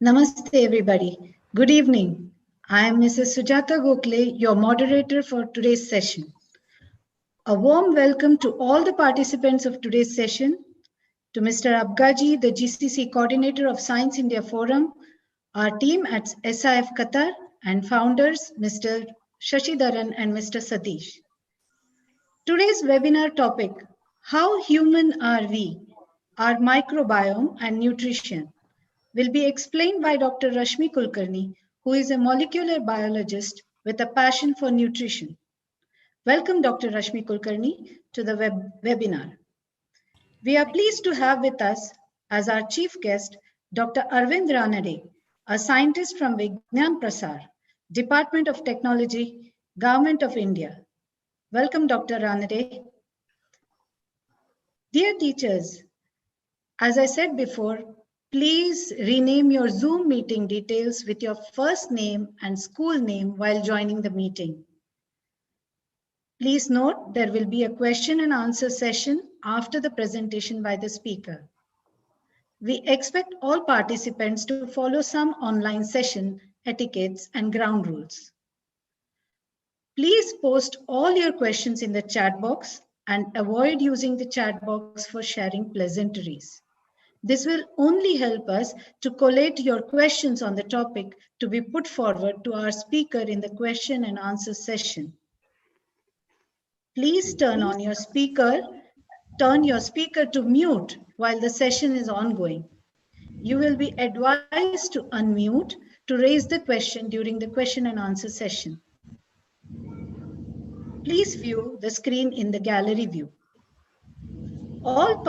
Namaste, everybody. Good evening. I am Mrs. Sujata Gokhale, your moderator for today's session. A warm welcome to all the participants of today's session, to Mr. Abgaji, the GCC coordinator of Science India Forum, our team at SIF Qatar, and founders, Mr. Shashidharan and Mr. Satish. Today's webinar topic, How Human Are We? Our Microbiome and Nutrition, will be explained by Dr. Rashmi Kulkarni, who is a molecular biologist with a passion for nutrition. Welcome, Dr. Rashmi Kulkarni, to the webinar. We are pleased to have with us as our chief guest, Dr. Arvind Ranade, a scientist from Vigyan Prasar, Department of Technology, Government of India. Welcome, Dr. Ranade. Dear teachers, as I said before, please rename your Zoom meeting details with your first name and school name while joining the meeting. Please note there will be a question and answer session after the presentation by the speaker. We expect all participants to follow some online session etiquettes and ground rules. Please post all your questions in the chat box and avoid using the chat box for sharing pleasantries. This will only help us to collate your questions on the topic to be put forward to our speaker in the question and answer session. Please turn your speaker to mute while the session is ongoing. You will be advised to unmute to raise the question during the question and answer session. Please view the screen in the gallery view. All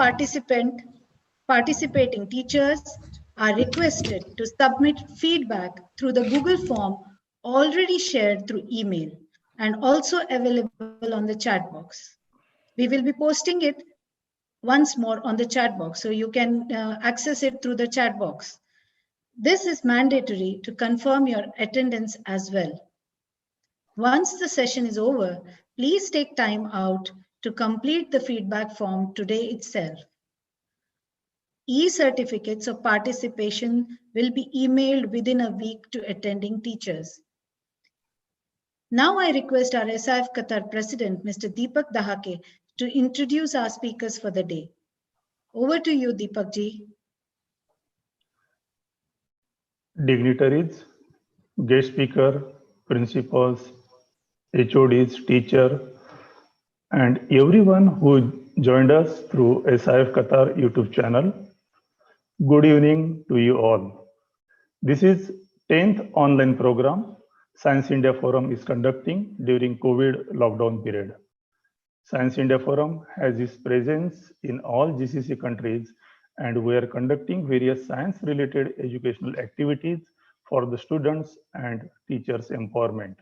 participating teachers are requested to submit feedback through the Google form already shared through email and also available on the chat box. We will be posting it once more on the chat box, so you can access it through the chat box. This is mandatory to confirm your attendance as well. Once the session is over, please take time out to complete the feedback form today itself. E-certificates of participation will be emailed within a week to attending teachers. Now I request our SIF Qatar President, Mr. Deepak Dahake, to introduce our speakers for the day. Over to you, Deepak ji. Dignitaries, guest speaker, principals, HODs, teacher, and everyone who joined us through SIF Qatar YouTube channel. Good evening to you all. This is 10th online program Science India Forum is conducting during COVID lockdown period. Science India Forum has its presence in all GCC countries, and we are conducting various science-related educational activities for the students and teachers' empowerment.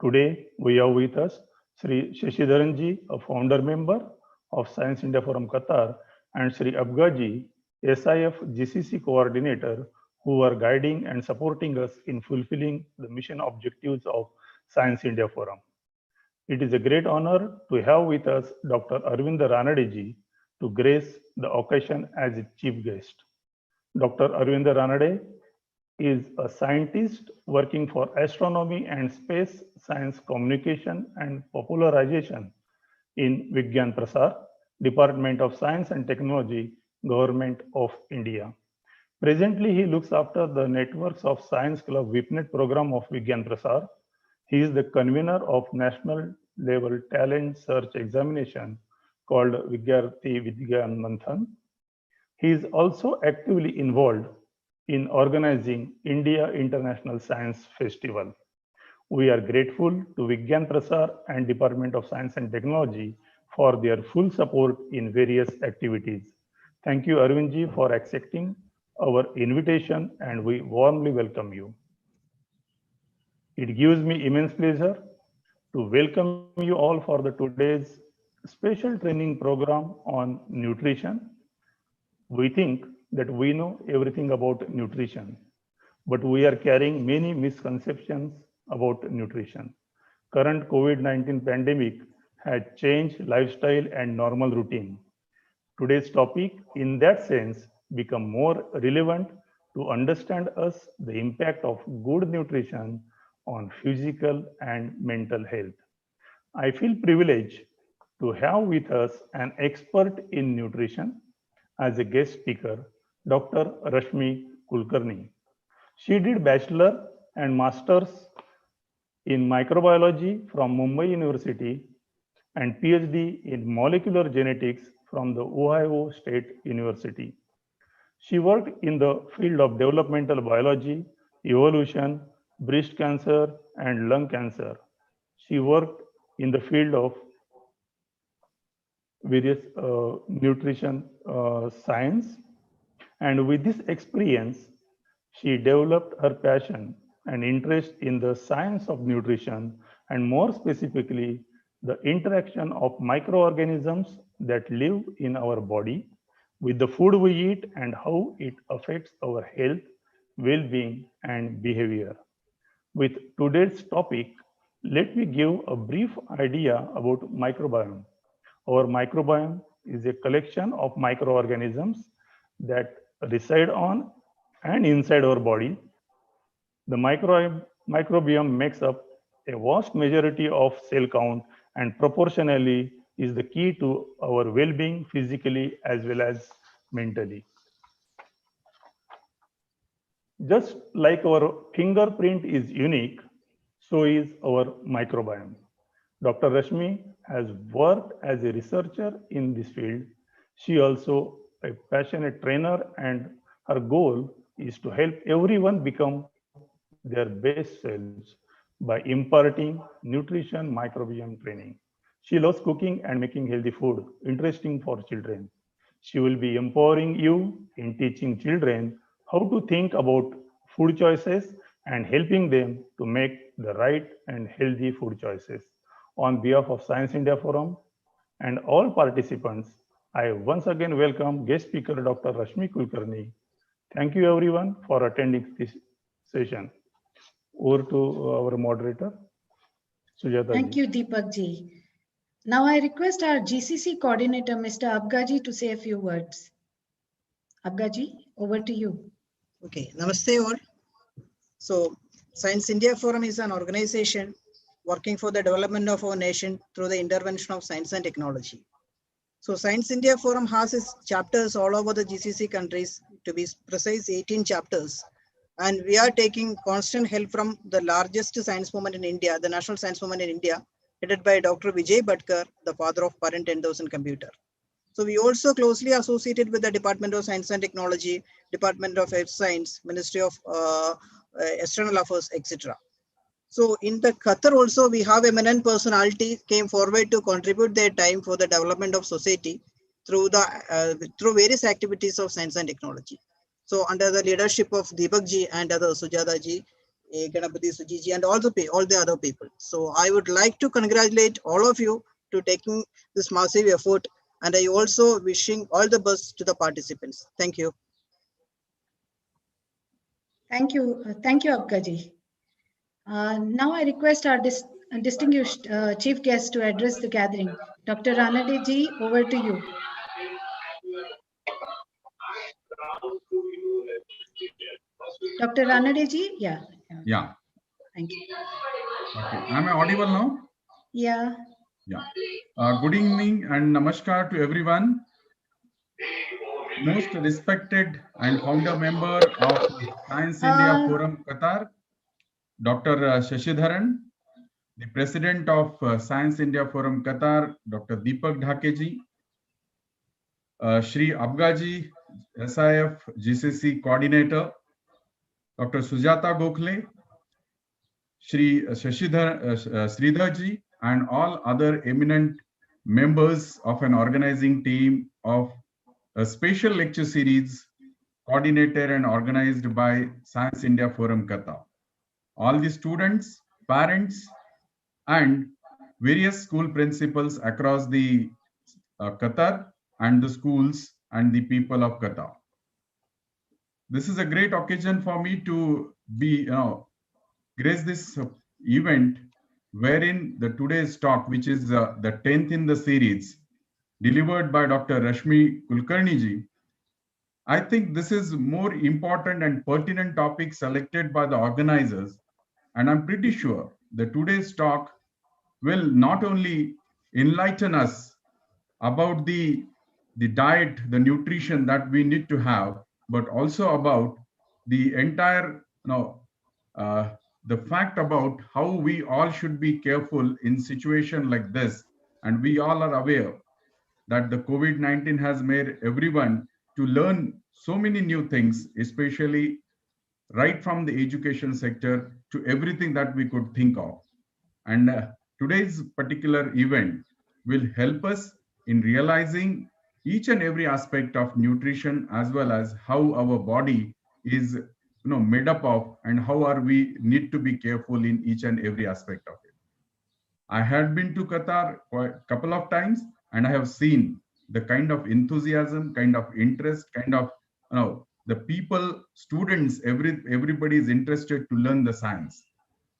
Today, we have with us Sri Shashidharan ji, a founder member of Science India Forum Qatar, and Sri Abgaji, SIF GCC coordinator, who are guiding and supporting us in fulfilling the mission objectives of Science India Forum. It is a great honor to have with us Dr. Arvind Ranade ji to grace the occasion as its chief guest. Dr. Arvind Ranade is a scientist working for astronomy and space science communication and popularization in Vigyan Prasar, Department of Science and Technology, Government of India. Presently, he looks after the Networks of Science Club VIPNet program of Vigyan Prasar. He is the convener of national level talent search examination called Vidyarthi Vigyan Manthan. He is also actively involved in organizing India International Science Festival. We are grateful to Vigyan Prasar and Department of Science and Technology for their full support in various activities. Thank you, Arvindji, for accepting our invitation, and we warmly welcome you. It gives me immense pleasure to welcome you all for the today's special training program on nutrition. We think that we know everything about nutrition, but we are carrying many misconceptions about nutrition. Current COVID-19 pandemic has changed lifestyle and normal routine. Today's topic, in that sense, become more relevant to understand us the impact of good nutrition on physical and mental health. I feel privileged to have with us an expert in nutrition as a guest speaker, Dr. Rashmi Kulkarni. She did bachelor and masters in microbiology from Mumbai University and PhD in molecular genetics from the Ohio State University. She worked in the field of developmental biology, evolution, breast cancer, and lung cancer. She worked in the field of various nutrition science. And with this experience, she developed her passion and interest in the science of nutrition, and more specifically, the interaction of microorganisms that live in our body with the food we eat and how it affects our health, well being, and behavior. With today's topic, let me give a brief idea about microbiome. Our microbiome is a collection of microorganisms that reside on and inside our body. The microbiome makes up a vast majority of cell count and proportionally is the key to our well-being physically as well as mentally. Just like our fingerprint is unique, so is our microbiome. Dr. Rashmi has worked as a researcher in this field. She also a passionate trainer and her goal is to help everyone become their best selves by imparting nutrition microbiome training. She loves cooking and making healthy food interesting for children. She will be empowering you in teaching children how to think about food choices and helping them to make the right and healthy food choices. On behalf of Science India Forum and all participants, I once again welcome guest speaker Dr. Rashmi Kulkarni. Thank you everyone for attending this session. Over to our moderator, Sujata Thank ji. you, Deepak ji. Now I request our GCC coordinator, Mr. Abgaji, to say a few words. Abgaji, over to you. Okay, Namaste all. So, Science India Forum is an organization working for the development of our nation through the intervention of science and technology. So, Science India Forum has its chapters all over the GCC countries, to be precise 18 chapters. And we are taking constant help from the largest science movement in India, the National Science Movement in India, headed by Dr. Vijay Bhatkar, the father of Parent 10,000 computer. So we also closely associated with the Department of Science and Technology, Department of Earth Science, Ministry of External Affairs, etc. So in the Qatar also, we have eminent personality came forward to contribute their time for the development of society through the through various activities of science and technology. So under the leadership of Deepak ji and other Sujata ji, Ganapati Suji ji, and all the other people. So I would like to congratulate all of you to taking this massive effort, and I also wishing all the best to the participants. Thank you. Thank you, Abgaji. Now I request our distinguished chief guest to address the gathering. Dr. Ranade ji, over to you. Dr. Ranade ji, yeah. Yeah. Thank you. Okay. Am I audible now? Yeah. Yeah. Good evening and namaskar to everyone. Most respected and founder member of Science India Forum Qatar, Dr. Shashidharan, the president of Science India Forum Qatar, Dr. Deepak Dhakeji, Shri Abgaji, SIF GCC coordinator, Dr. Sujata Gokhale, Shri Sridharji, and all other eminent members of an organizing team of a special lecture series coordinated and organized by Science India Forum Qatar. All the students, parents, and various school principals across the Qatar and the schools and the people of Qatar. This is a great occasion for me to be, grace this event wherein the today's talk, which is the 10th in the series, delivered by Dr. Rashmi Kulkarni ji, I think this is more important and pertinent topic selected by the organizers, and I'm pretty sure that today's talk will not only enlighten us about the diet, the nutrition that we need to have, but also about the entire, uh, the fact about how we all should be careful in situation like this. And we all are aware that the COVID-19 has made everyone to learn so many new things, especially right from the education sector to everything that we could think of. And today's particular event will help us in realizing each and every aspect of nutrition, as well as how our body is made up of, and how are we need to be careful in each and every aspect of it. I had been to Qatar quite a couple of times, and I have seen the kind of enthusiasm, kind of interest, kind of the people, students, everybody is interested to learn the science.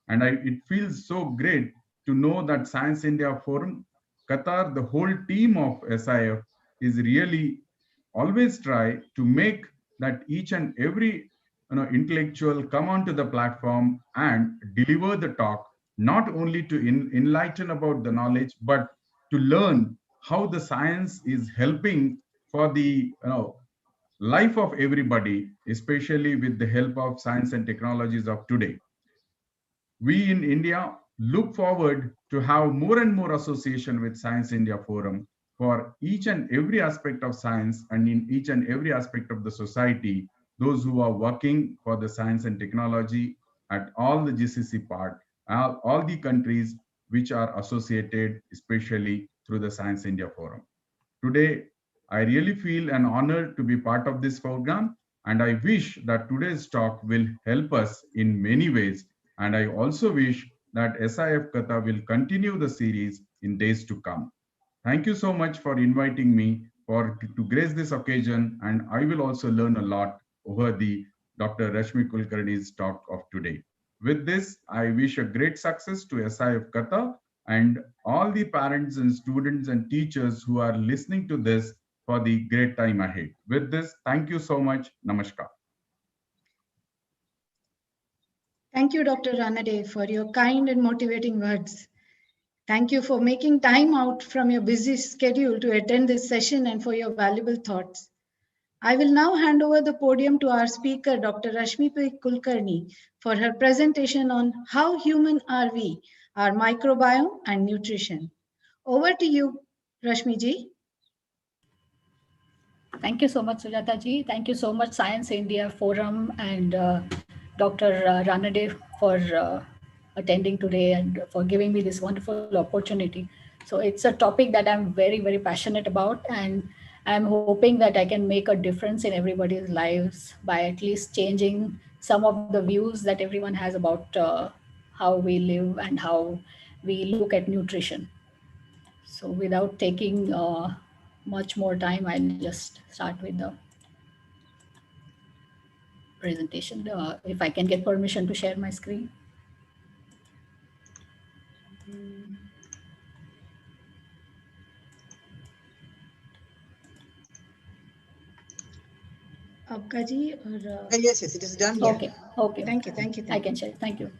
And it feels so great to know that Science India Forum, Qatar, the whole team of SIF is really always try to make that each and every intellectual come onto the platform and deliver the talk, not only to enlighten about the knowledge, but to learn how the science is helping for the life of everybody, especially with the help of science and technologies of today. We in India look forward to have more and more association with Science India Forum for each and every aspect of science, and in each and every aspect of the society, those who are working for the science and technology at all the GCC part, all the countries which are associated, especially through the Science India Forum. Today, I really feel an honor to be part of this program, and I wish that today's talk will help us in many ways. And I also wish that SIF Qatar will continue the series in days to come. Thank you so much for inviting me to grace this occasion, and I will also learn a lot over the Dr. Rashmi Kulkarni's talk of today. With this, I wish a great success to SIF Qatar and all the parents and students and teachers who are listening to this for the great time ahead. With this, thank you so much. Namaskar. Thank you, Dr. Ranade, for your kind and motivating words. Thank you for making time out from your busy schedule to attend this session and for your valuable thoughts. I will now hand over the podium to our speaker, Dr. Rashmi Kulkarni, for her presentation on how human are we, our microbiome and nutrition. Over to you, Rashmi ji. Thank you so much, Sujata ji. Thank you so much, Science India Forum and Dr. Ranade for attending today and for giving me this wonderful opportunity. So it's a topic that I'm very, very passionate about, and I'm hoping that I can make a difference in everybody's lives by at least changing some of the views that everyone has about how we live and how we look at nutrition. So without taking much more time, I'll just start with the presentation. If I can get permission to share my screen. Abka ji or Yes, it is done. Yeah. Okay, okay. Thank you, thank you. I can share. Thank you.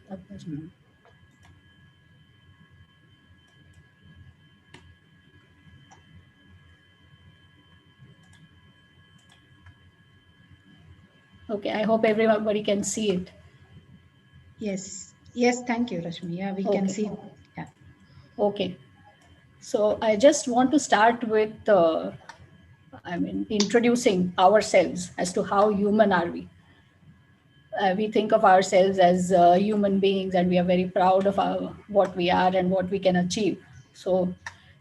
Okay, I hope everybody can see it. Yes, yes, thank you, Rashmi. Yeah, we can see. Yeah. Okay, so I just want to start with, introducing ourselves as to how human are we. We think of ourselves as human beings, and we are very proud of what we are and what we can achieve. So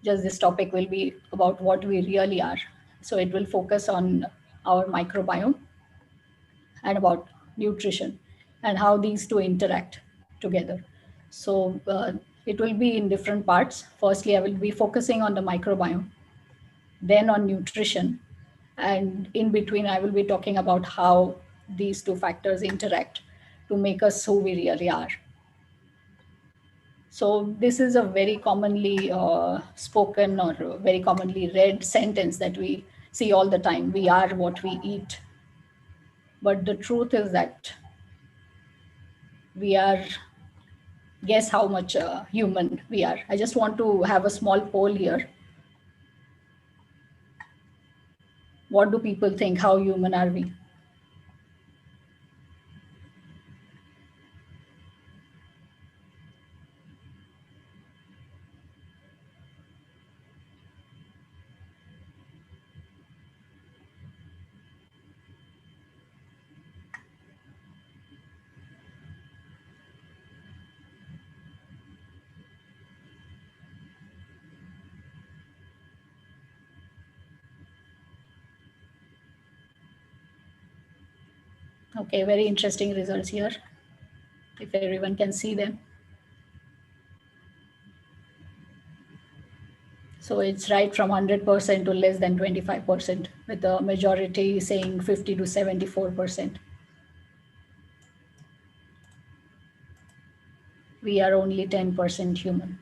just this topic will be about what we really are. So it will focus on our microbiome and about nutrition and how these two interact together. So it will be in different parts. Firstly, I will be focusing on the microbiome, then on nutrition, and in between, I will be talking about how these two factors interact to make us who we really are. So this is a very commonly spoken or very commonly read sentence that we see all the time. We are what we eat. But the truth is that we are, guess how much human we are. I just want to have a small poll here. What do people think? How human are we? Okay, very interesting results here, if everyone can see them. So it's right from 100% to less than 25%, with the majority saying 50 to 74%. We are only 10% human.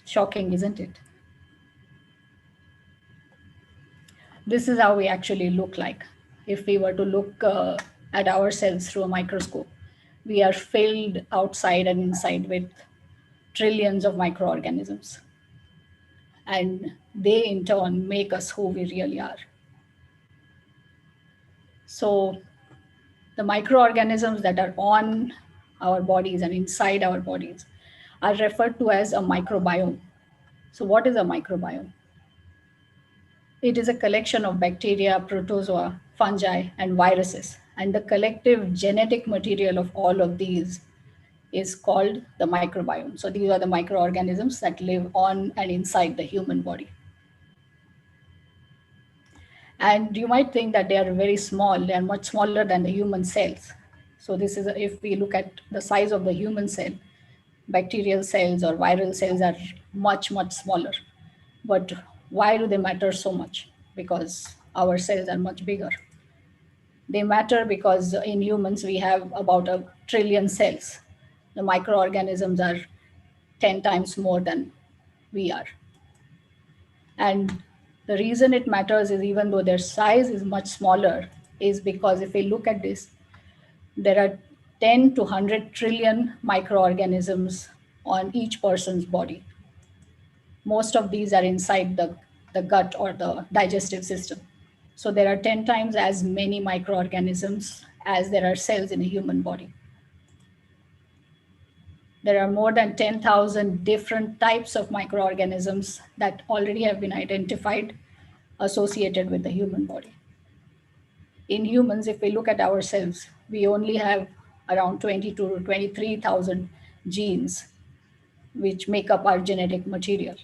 Shocking, isn't it? This is how we actually look like. If we were to look at ourselves through a microscope, we are filled outside and inside with trillions of microorganisms. And they in turn make us who we really are. So the microorganisms that are on our bodies and inside our bodies are referred to as a microbiome. So what is a microbiome? It is a collection of bacteria, protozoa, fungi, and viruses. And the collective genetic material of all of these is called the microbiome. So these are the microorganisms that live on and inside the human body. And you might think that they are very small, they are much smaller than the human cells. So this is, if we look at the size of the human cell, bacterial cells or viral cells are much, much smaller. But why do they matter so much? Because our cells are much bigger. They matter because in humans, we have about 1 trillion cells. The microorganisms are 10 times more than we are. And the reason it matters is, even though their size is much smaller, is because if we look at this, there are 10 to 100 trillion microorganisms on each person's body. Most of these are inside the gut or the digestive system. So there are 10 times as many microorganisms as there are cells in a human body. There are more than 10,000 different types of microorganisms that already have been identified associated with the human body. In humans, if we look at ourselves, we only have around 22 to 23,000 genes which make up our genetic material.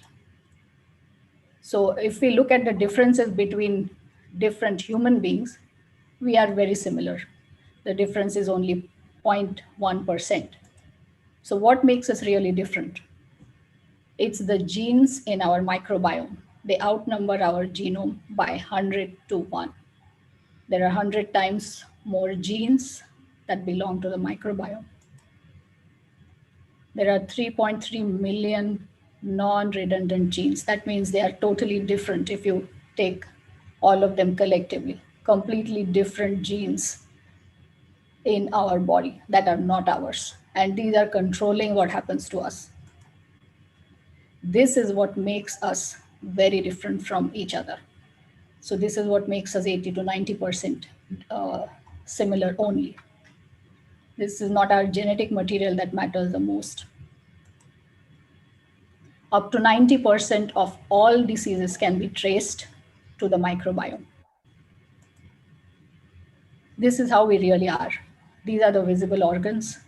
So if we look at the differences between different human beings, we are very similar. The difference is only 0.1%. So what makes us really different? It's the genes in our microbiome. They outnumber our genome by 100 to 1. There are 100 times more genes that belong to the microbiome. There are 3.3 million non-redundant genes. That means they are totally different if you take all of them collectively. Completely different genes in our body that are not ours. And these are controlling what happens to us. This is what makes us very different from each other. So this is what makes us 80 to 90% similar only. This is not our genetic material that matters the most. Up to 90% of all diseases can be traced to the microbiome. This is how we really are. These are the visible organs,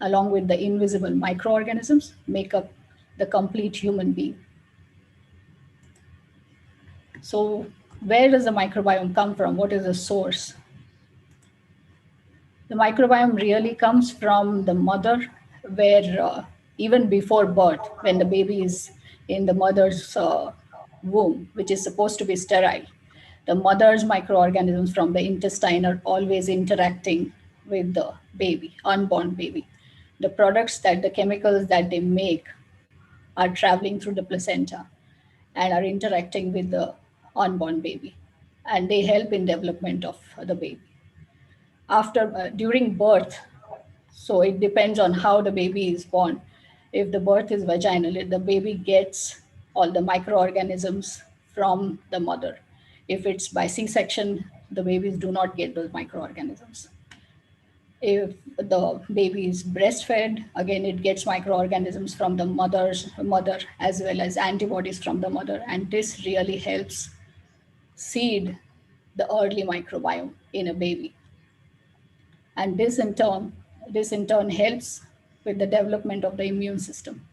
along with the invisible microorganisms, make up the complete human being. So where does the microbiome come from? What is the source? The microbiome really comes from the mother, where even before birth, when the baby is in the mother's womb, which is supposed to be sterile, the mother's microorganisms from the intestine are always interacting with the baby, unborn baby. The products that the chemicals that they make are traveling through the placenta and are interacting with the unborn baby, and they help in development of the baby. during birth. So it depends on how the baby is born. If the birth is vaginal, the baby gets all the microorganisms from the mother. If it's by C-section, the babies do not get those microorganisms. If the baby is breastfed, again, it gets microorganisms from the mother as well as antibodies from the mother. And this really helps seed the early microbiome in a baby. And this in turn helps with the development of the immune system.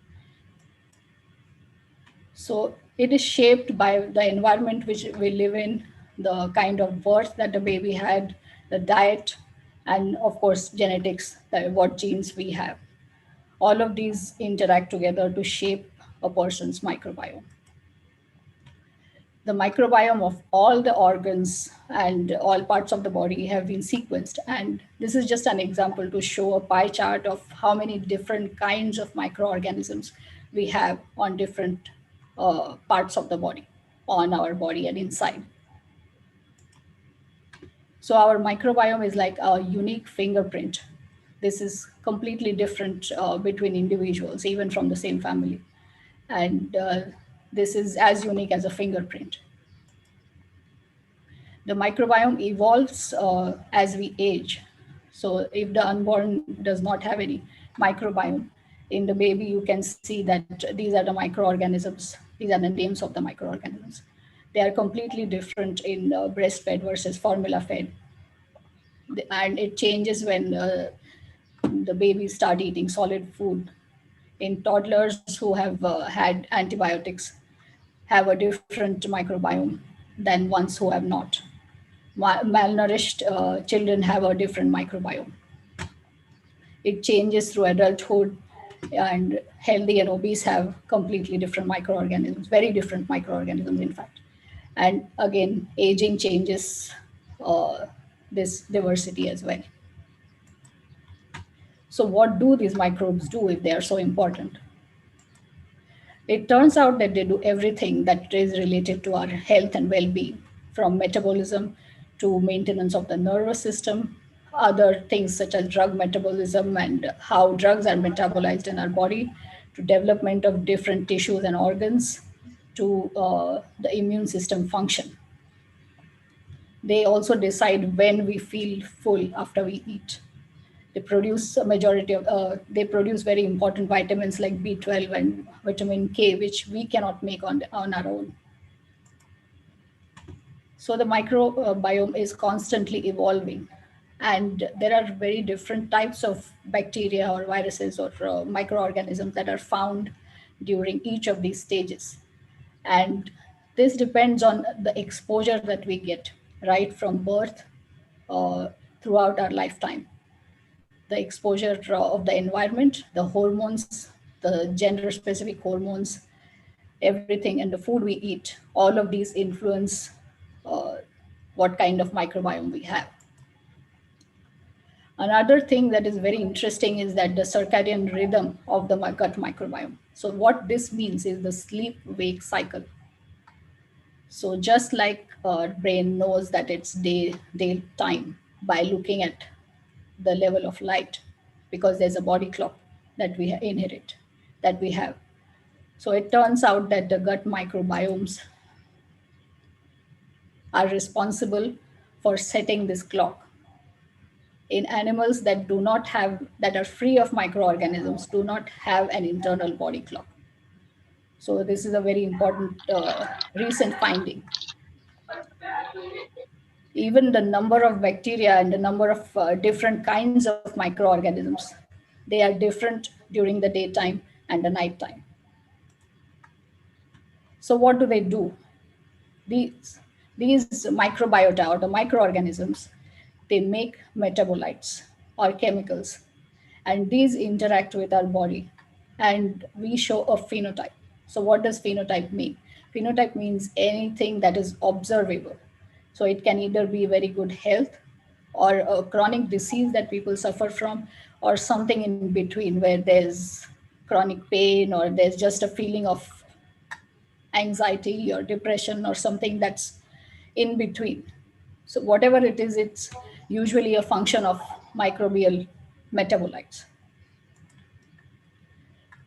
So it is shaped by the environment which we live in, the kind of birth that the baby had, the diet, and of course, genetics, what genes we have. All of these interact together to shape a person's microbiome. The microbiome of all the organs and all parts of the body have been sequenced. And this is just an example to show a pie chart of how many different kinds of microorganisms we have on different parts of the body, on our body and inside. So our microbiome is like a unique fingerprint. This is completely different between individuals, even from the same family. And this is as unique as a fingerprint. The microbiome evolves as we age. So if the unborn does not have any microbiome, in the baby, you can see that these are the microorganisms. These are the names of the microorganisms. They are completely different in breastfed versus formula fed. And it changes when the babies start eating solid food. In toddlers who have had antibiotics have a different microbiome than ones who have not. Malnourished children have a different microbiome. It changes through adulthood, and healthy and obese have completely different microorganisms, very different microorganisms, in fact. And again, aging changes this diversity as well. So what do these microbes do if they are so important? It turns out that they do everything that is related to our health and well-being, from metabolism to maintenance of the nervous system, other things such as drug metabolism and how drugs are metabolized in our body, to development of different tissues and organs, to the immune system function. They also decide when we feel full after we eat. They produce a majority of, they produce very important vitamins like B12 and vitamin K, which we cannot make on our own. So the microbiome is constantly evolving, and there are very different types of bacteria or viruses or microorganisms that are found during each of these stages. And this depends on the exposure that we get right from birth throughout our lifetime. The exposure of the environment, the hormones, the gender-specific hormones, everything, and the food we eat, all of these influence what kind of microbiome we have. Another thing that is very interesting is that the circadian rhythm of the gut microbiome. So what this means is the sleep-wake cycle. So just like our brain knows that it's daytime by looking at the level of light, because there's a body clock that we inherit, that we have. So it turns out that the gut microbiomes are responsible for setting this clock. In animals that do not have, that are free of microorganisms, do not have an internal body clock. So this is a very important recent finding. Even the number of bacteria and the number of different kinds of microorganisms, they are different during the daytime and the nighttime. So what do they do? These microbiota or the microorganisms, they make metabolites or chemicals, and these interact with our body, and we show a phenotype. So what does phenotype mean? Phenotype means anything that is observable. So it can either be very good health or a chronic disease that people suffer from, or something in between where there's chronic pain or there's just a feeling of anxiety or depression or something that's in between. So whatever it is, it's usually a function of microbial metabolites.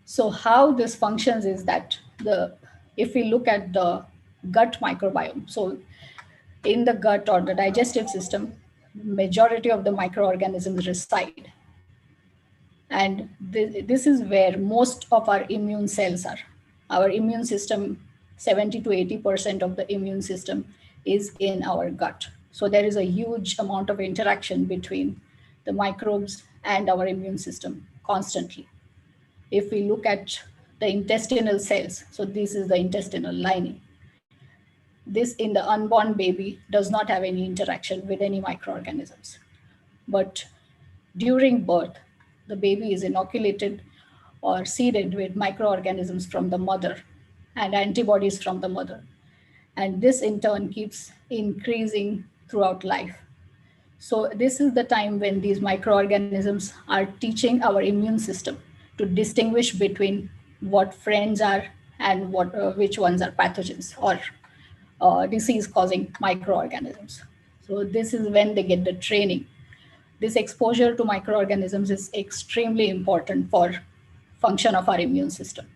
So how this functions is that if we look at the gut microbiome, so in the gut or the digestive system, majority of the microorganisms reside. And this is where most of our immune cells are. Our immune system, 70 to 80% of the immune system is in our gut. So there is a huge amount of interaction between the microbes and our immune system constantly. If we look at the intestinal cells, so this is the intestinal lining. This in the unborn baby does not have any interaction with any microorganisms. But during birth, the baby is inoculated or seeded with microorganisms from the mother and antibodies from the mother. And this in turn keeps increasing throughout life. So this is the time when these microorganisms are teaching our immune system to distinguish between what friends are and which ones are pathogens or disease-causing microorganisms. So this is when they get the training. This exposure to microorganisms is extremely important for function of our immune system.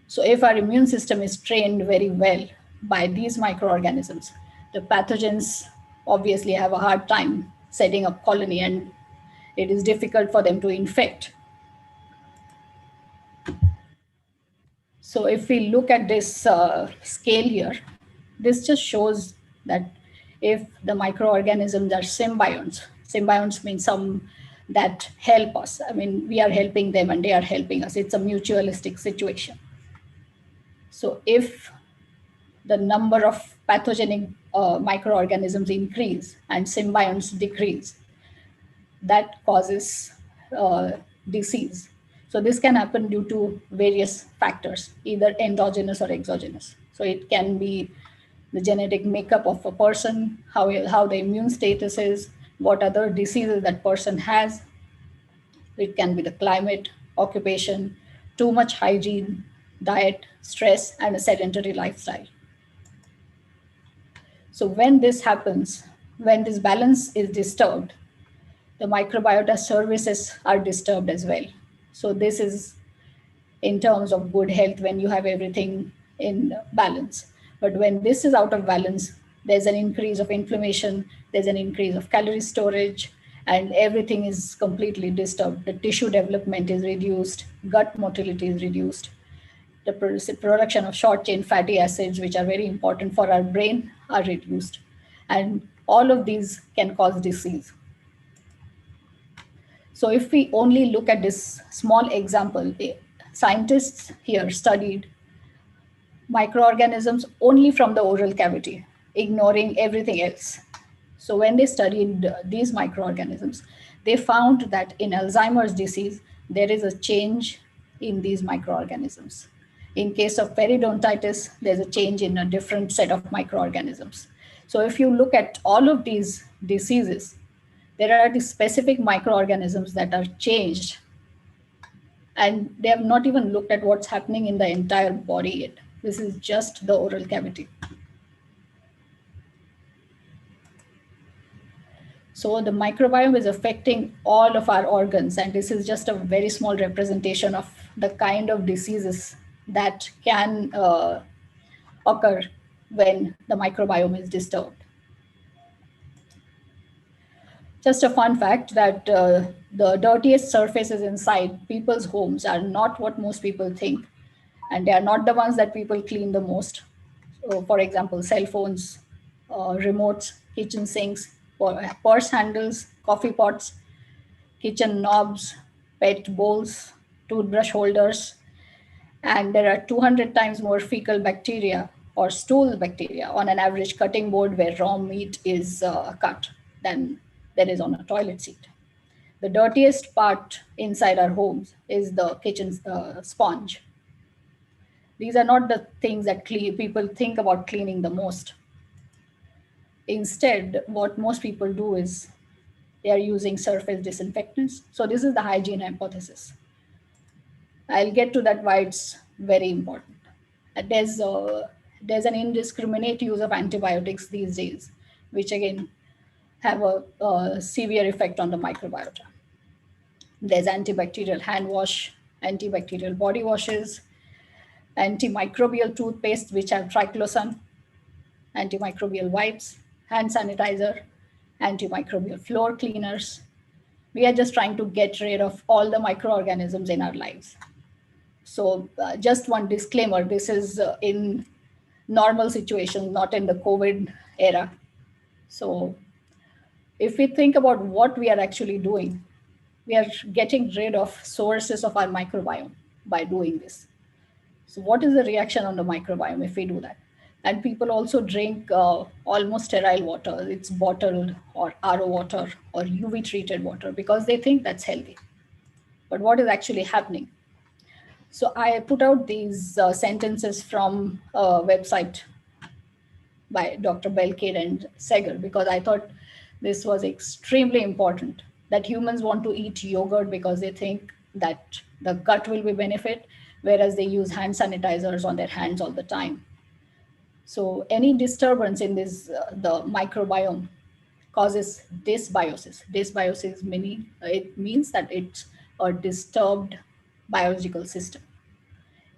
So if our immune system is trained very well by these microorganisms, the pathogens obviously have a hard time setting up colony and it is difficult for them to infect. So if we look at this scale here, this just shows that if the microorganisms are symbionts means some that help us. I mean, we are helping them and they are helping us. It's a mutualistic situation. So if the number of pathogenic microorganisms increase and symbionts decrease, that causes disease. So this can happen due to various factors, either endogenous or exogenous. So it can be the genetic makeup of a person, how the immune status is, what other diseases that person has. It can be the climate, occupation, too much hygiene, diet, stress, and a sedentary lifestyle. So when this happens, when this balance is disturbed, the microbiota services are disturbed as well. So this is in terms of good health when you have everything in balance. But when this is out of balance, there's an increase of inflammation, there's an increase of calorie storage, and everything is completely disturbed. The tissue development is reduced, gut motility is reduced. The production of short chain fatty acids, which are very important for our brain, are reduced. And all of these can cause disease. So if we only look at this small example, scientists here studied microorganisms only from the oral cavity, ignoring everything else. So when they studied these microorganisms, they found that in Alzheimer's disease, there is a change in these microorganisms. In case of periodontitis, there's a change in a different set of microorganisms. So if you look at all of these diseases, there are these specific microorganisms that are changed, and they have not even looked at what's happening in the entire body yet. This is just the oral cavity. So the microbiome is affecting all of our organs, and this is just a very small representation of the kind of diseases that can occur when the microbiome is disturbed. Just a fun fact that the dirtiest surfaces inside people's homes are not what most people think, and they are not the ones that people clean the most. So for example, cell phones, remotes, kitchen sinks, purse handles, coffee pots, kitchen knobs, pet bowls, toothbrush holders, and there are 200 times more fecal bacteria or stool bacteria on an average cutting board where raw meat is cut than there is on a toilet seat. The dirtiest part inside our homes is the kitchen sponge. These are not the things that people think about cleaning the most. Instead, what most people do is they are using surface disinfectants. So this is the hygiene hypothesis. I'll get to that why it's very important. There's an indiscriminate use of antibiotics these days. which again have a severe effect on the microbiota. There's antibacterial hand wash, antibacterial body washes, antimicrobial toothpaste, which have triclosan, antimicrobial wipes, hand sanitizer, antimicrobial floor cleaners. We are just trying to get rid of all the microorganisms in our lives. So just one disclaimer, this is in normal situations, not in the COVID era. So if we think about what we are actually doing, we are getting rid of sources of our microbiome by doing this. So what is the reaction on the microbiome if we do that? And people also drink almost sterile water. It's bottled or RO water or UV treated water because they think that's healthy. But what is actually happening? So I put out these sentences from a website by Dr. Belkade and Seger because I thought this was extremely important, that humans want to eat yogurt because they think that the gut will be benefit, whereas they use hand sanitizers on their hands all the time. So any disturbance in this, the microbiome causes dysbiosis. Dysbiosis meaning it means that it's a disturbed biological system.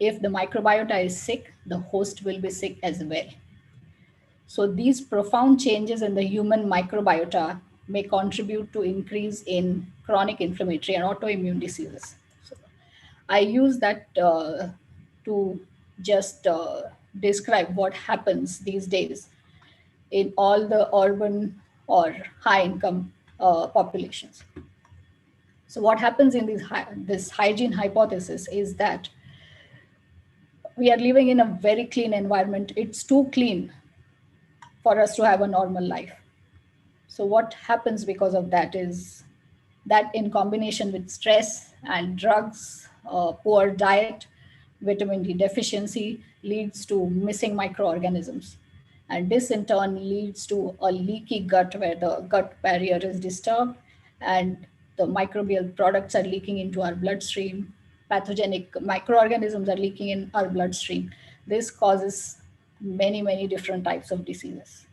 If the microbiota is sick, the host will be sick as well. So these profound changes in the human microbiota may contribute to increase in chronic inflammatory and autoimmune diseases. So I use that to just describe what happens these days in all the urban or high income populations. So what happens in this hygiene hypothesis is that we are living in a very clean environment. It's too clean for us to have a normal life. So what happens because of that is that in combination with stress and drugs, poor diet, vitamin D deficiency leads to missing microorganisms. And this in turn leads to a leaky gut where the gut barrier is disturbed and the microbial products are leaking into our bloodstream. Pathogenic microorganisms are leaking in our bloodstream. This causes many, many different types of diseases.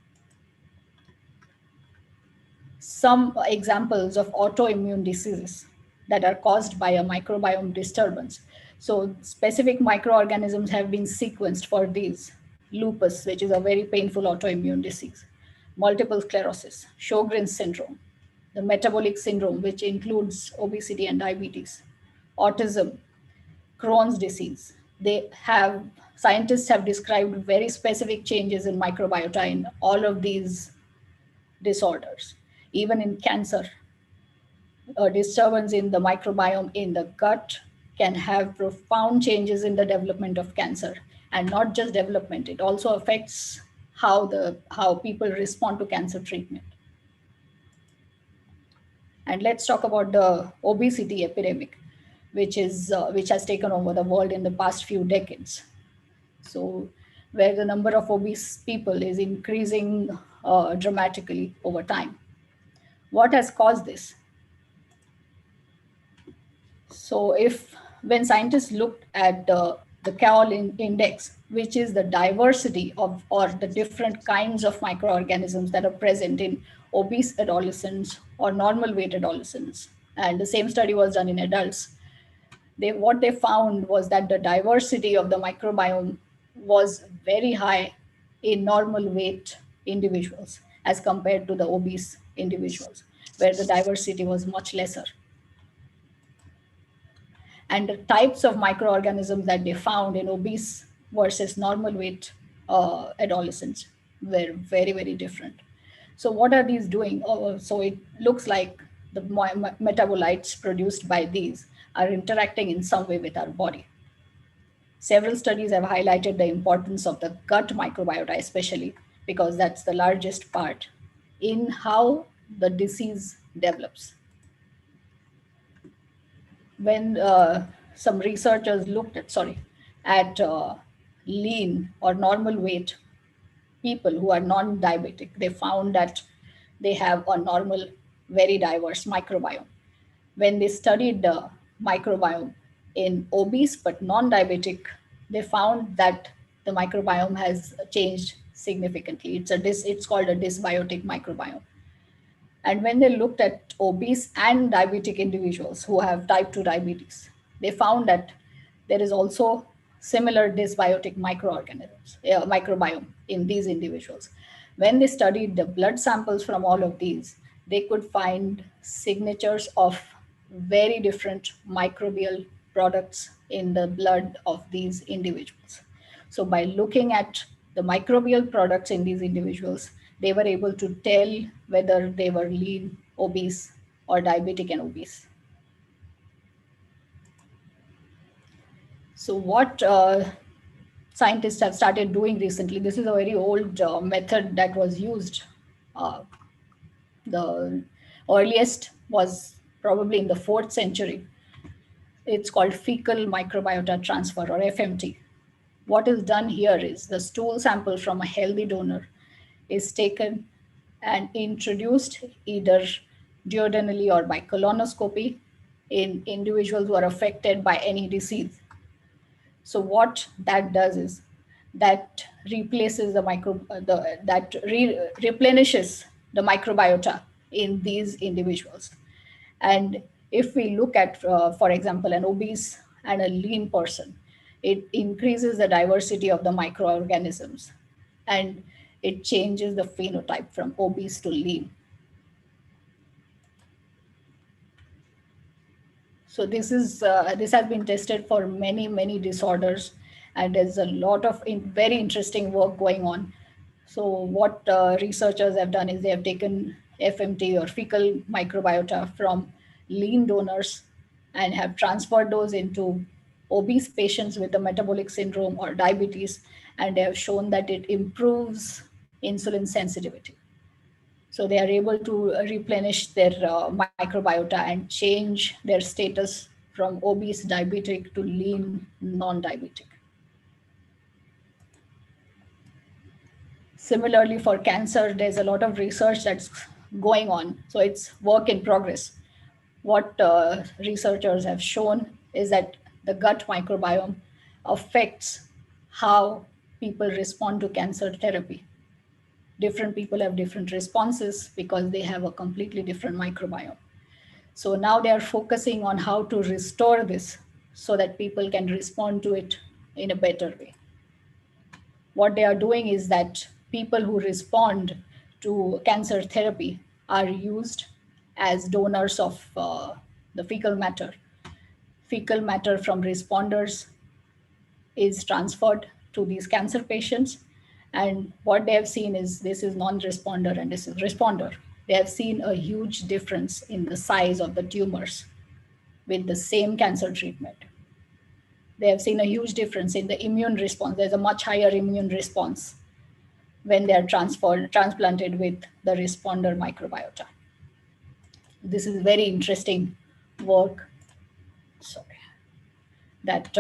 Some examples of autoimmune diseases that are caused by a microbiome disturbance. So specific microorganisms have been sequenced for these. Lupus, which is a very painful autoimmune disease, multiple sclerosis, Sjogren's syndrome, the metabolic syndrome, which includes obesity and diabetes, autism, Crohn's disease. Scientists have described very specific changes in microbiota in all of these disorders. Even in cancer, a disturbance in the microbiome in the gut can have profound changes in the development of cancer. And not just development, it also affects how people respond to cancer treatment. And let's talk about the obesity epidemic, which has taken over the world in the past few decades. So where the number of obese people is increasing dramatically over time. What has caused this? So when scientists looked at the CAOL index, which is the diversity of or the different kinds of microorganisms that are present in obese adolescents or normal weight adolescents, and the same study was done in adults, what they found was that the diversity of the microbiome was very high in normal weight individuals as compared to the obese individuals, where the diversity was much lesser. And the types of microorganisms that they found in obese versus normal weight adolescents were very, very different. So what are these doing? So it looks like the metabolites produced by these are interacting in some way with our body. Several studies have highlighted the importance of the gut microbiota, especially because that's the largest part in how the disease develops. When some researchers looked at lean or normal weight people who are non-diabetic, they found that they have a normal, very diverse microbiome. When they studied the microbiome in obese but non-diabetic, they found that the microbiome has changed significantly. It's called a dysbiotic microbiome. And when they looked at obese and diabetic individuals who have type 2 diabetes, they found that there is also similar dysbiotic microbiome in these individuals. When they studied the blood samples from all of these, they could find signatures of very different microbial products in the blood of these individuals. So by looking at the microbial products in these individuals, they were able to tell whether they were lean, obese, or diabetic and obese. So what scientists have started doing recently, this is a very old method that was used. The earliest was probably in the 4th century. It's called fecal microbiota transfer, or FMT. What is done here is the stool sample from a healthy donor is taken and introduced either duodenally or by colonoscopy in individuals who are affected by any disease. So what that does is that replaces replenishes the microbiota in these individuals. And if we look at, for example, an obese and a lean person, it increases the diversity of the microorganisms and it changes the phenotype from obese to lean. So this has been tested for many disorders, and there's a lot of very interesting work going on. So what researchers have done is they have taken FMT or fecal microbiota from lean donors and have transferred those into obese patients with the metabolic syndrome or diabetes, and they have shown that it improves insulin sensitivity. So they are able to replenish their microbiota and change their status from obese diabetic to lean non-diabetic. Similarly, for cancer, there's a lot of research that's going on. So it's work in progress. What researchers have shown is that the gut microbiome affects how people respond to cancer therapy. Different people have different responses because they have a completely different microbiome. So now they are focusing on how to restore this so that people can respond to it in a better way. What they are doing is that people who respond to cancer therapy are used as donors of the fecal matter. Fecal matter from responders is transferred to these cancer patients. And what they have seen is this is non-responder and this is responder. They have seen a huge difference in the size of the tumors with the same cancer treatment. They have seen a huge difference in the immune response. There's a much higher immune response when they are transplanted with the responder microbiota. This is very interesting work that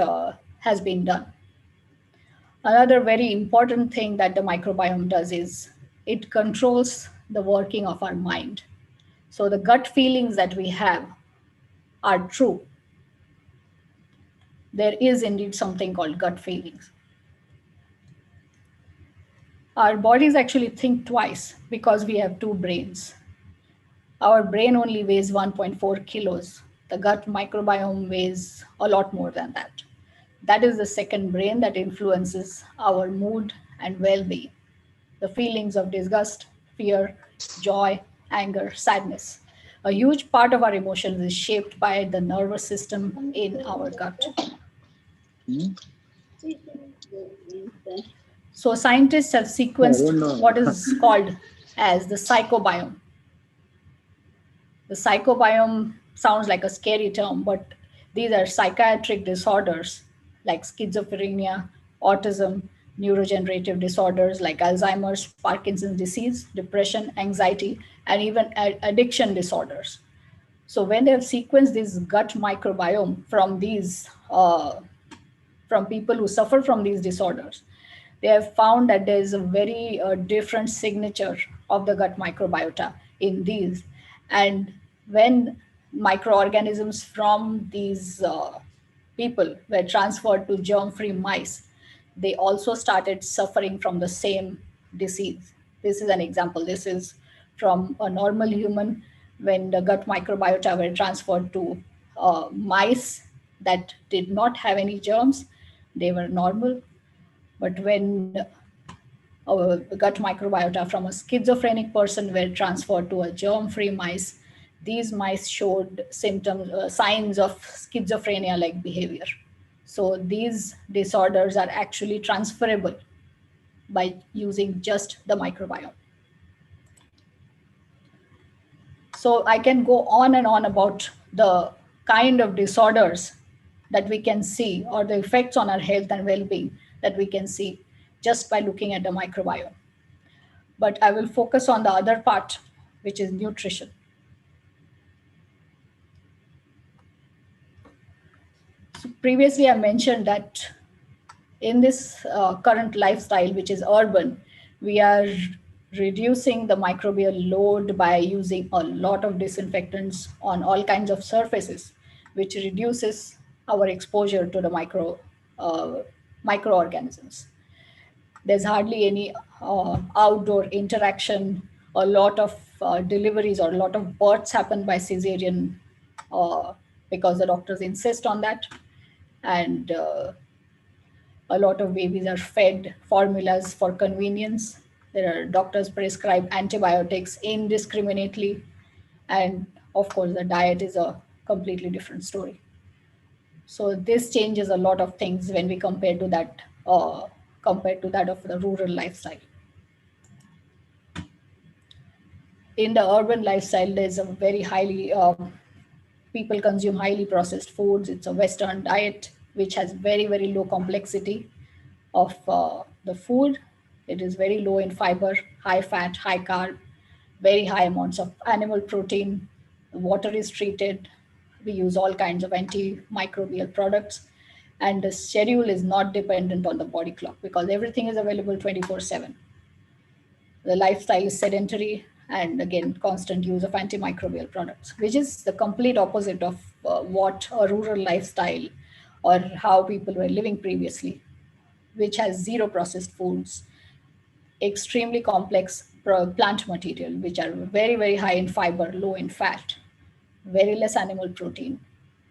has been done. Another very important thing that the microbiome does is it controls the working of our mind. So the gut feelings that we have are true. There is indeed something called gut feelings. Our bodies actually think twice because we have two brains. Our brain only weighs 1.4 kilos. The gut microbiome weighs a lot more than that. That is the second brain that influences our mood and well-being. The feelings of disgust, fear, joy, anger, sadness. A huge part of our emotions is shaped by the nervous system in our gut. So scientists have sequenced what is called as the psychobiome. The psychobiome sounds like a scary term, but these are psychiatric disorders like schizophrenia, autism, neurodegenerative disorders like Alzheimer's, Parkinson's disease, depression, anxiety, and even addiction disorders. So when they have sequenced this gut microbiome from these, from people who suffer from these disorders, they have found that there is a very different signature of the gut microbiota in these. And when microorganisms from these people were transferred to germ-free mice, they also started suffering from the same disease. This is an example. This is from a normal human when the gut microbiota were transferred to mice that did not have any germs. They were normal. But when gut microbiota from a schizophrenic person were transferred to a germ-free mice, these mice showed symptoms, signs of schizophrenia-like behavior. So these disorders are actually transferable by using just the microbiome. So I can go on and on about the kind of disorders that we can see, or the effects on our health and well-being that we can see just by looking at the microbiome. But I will focus on the other part, which is nutrition. So previously, I mentioned that in this current lifestyle, which is urban, we are reducing the microbial load by using a lot of disinfectants on all kinds of surfaces, which reduces our exposure to the microorganisms. There's hardly any outdoor interaction. A lot of deliveries or a lot of births happen by cesarean because the doctors insist on that. And a lot of babies are fed formulas for convenience. There are doctors prescribe antibiotics indiscriminately. And of course, the diet is a completely different story. So this changes a lot of things when we compare to that of the rural lifestyle. In the urban lifestyle, there's a very highly, people consume highly processed foods. It's a Western diet, which has very, very low complexity of the food. It is very low in fiber, high fat, high carb, very high amounts of animal protein. The water is treated. We use all kinds of antimicrobial products. And the schedule is not dependent on the body clock because everything is available 24/7. The lifestyle is sedentary and again, constant use of antimicrobial products, which is the complete opposite of what a rural lifestyle or how people were living previously, which has zero processed foods, extremely complex plant material, which are very, very high in fiber, low in fat, very less animal protein,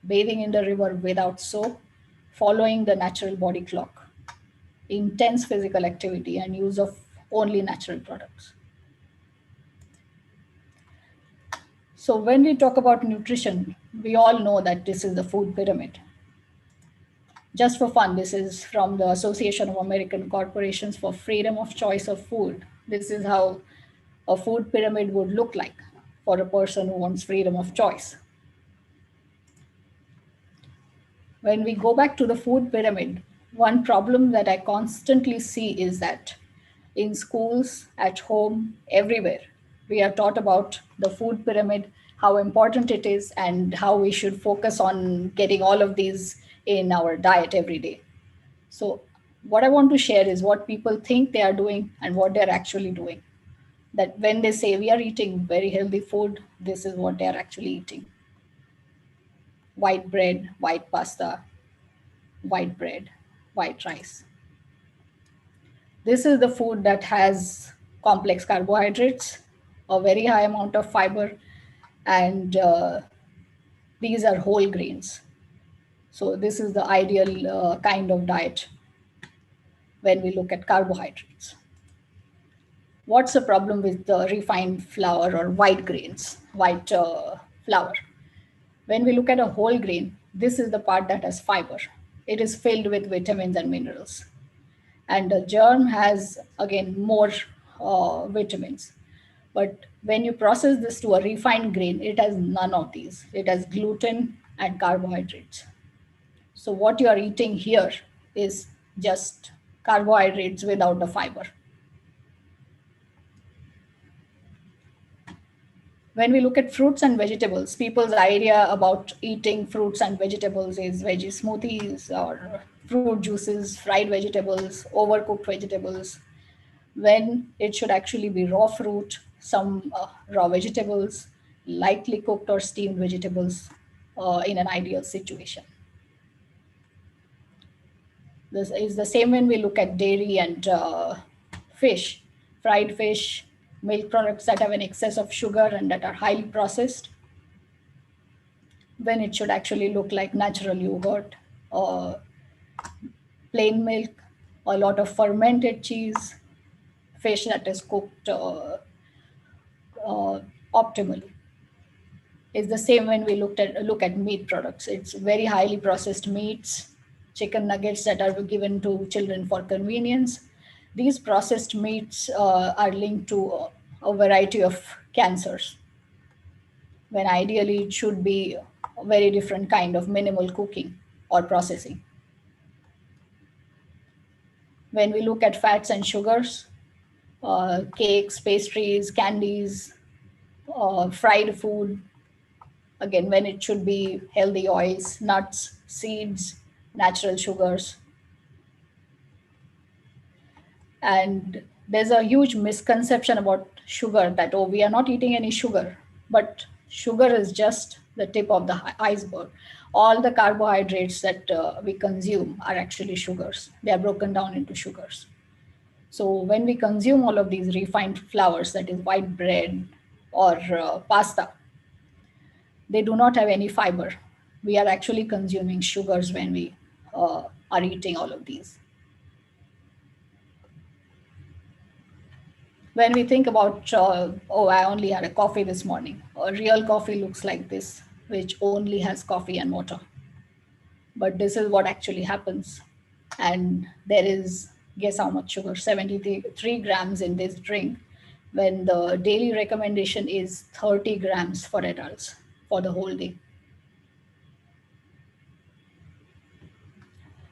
bathing in the river without soap, following the natural body clock, intense physical activity, and use of only natural products. So when we talk about nutrition, we all know that this is the food pyramid. Just for fun, this is from the Association of American Corporations for Freedom of Choice of Food. This is how a food pyramid would look like for a person who wants freedom of choice. When we go back to the food pyramid, one problem that I constantly see is that in schools, at home, everywhere, we are taught about the food pyramid, how important it is, and how we should focus on getting all of these in our diet every day. So what I want to share is what people think they are doing and what they're actually doing. That when they say we are eating very healthy food, this is what they're actually eating. White bread, white pasta, white bread, white rice. This is the food that has complex carbohydrates, a very high amount of fiber, and these are whole grains. So this is the ideal kind of diet when we look at carbohydrates. What's the problem with the refined flour or white grains, white flour? When we look at a whole grain, this is the part that has fiber. It is filled with vitamins and minerals. And the germ has, again, more vitamins. But when you process this to a refined grain, it has none of these. It has gluten and carbohydrates. So what you are eating here is just carbohydrates without the fiber. When we look at fruits and vegetables, people's idea about eating fruits and vegetables is veggie smoothies or fruit juices, fried vegetables, overcooked vegetables, when it should actually be raw fruit, some raw vegetables, lightly cooked or steamed vegetables in an ideal situation. This is the same when we look at dairy and fish. fried fish, milk products that have an excess of sugar and that are highly processed, when it should actually look like natural yogurt or plain milk, a lot of fermented cheese, fish that is cooked optimally. It's the same when we look at meat products. It's very highly processed meats, chicken nuggets that are given to children for convenience. These processed meats are linked to a variety of cancers, when ideally it should be a very different kind of minimal cooking or processing. When we look at fats and sugars, cakes, pastries, candies, fried food, again, when it should be healthy oils, nuts, seeds, natural sugars. And there's a huge misconception about sugar that, oh, we are not eating any sugar, but sugar is just the tip of the iceberg. All the carbohydrates that we consume are actually sugars. They are broken down into sugars. So when we consume all of these refined flours, that is white bread or pasta, they do not have any fiber. We are actually consuming sugars when we are eating all of these. When we think about, oh, I only had a coffee this morning, a real coffee looks like this, which only has coffee and water. But this is what actually happens. And there is, guess how much sugar, 73 grams in this drink, when the daily recommendation is 30 grams for adults for the whole day.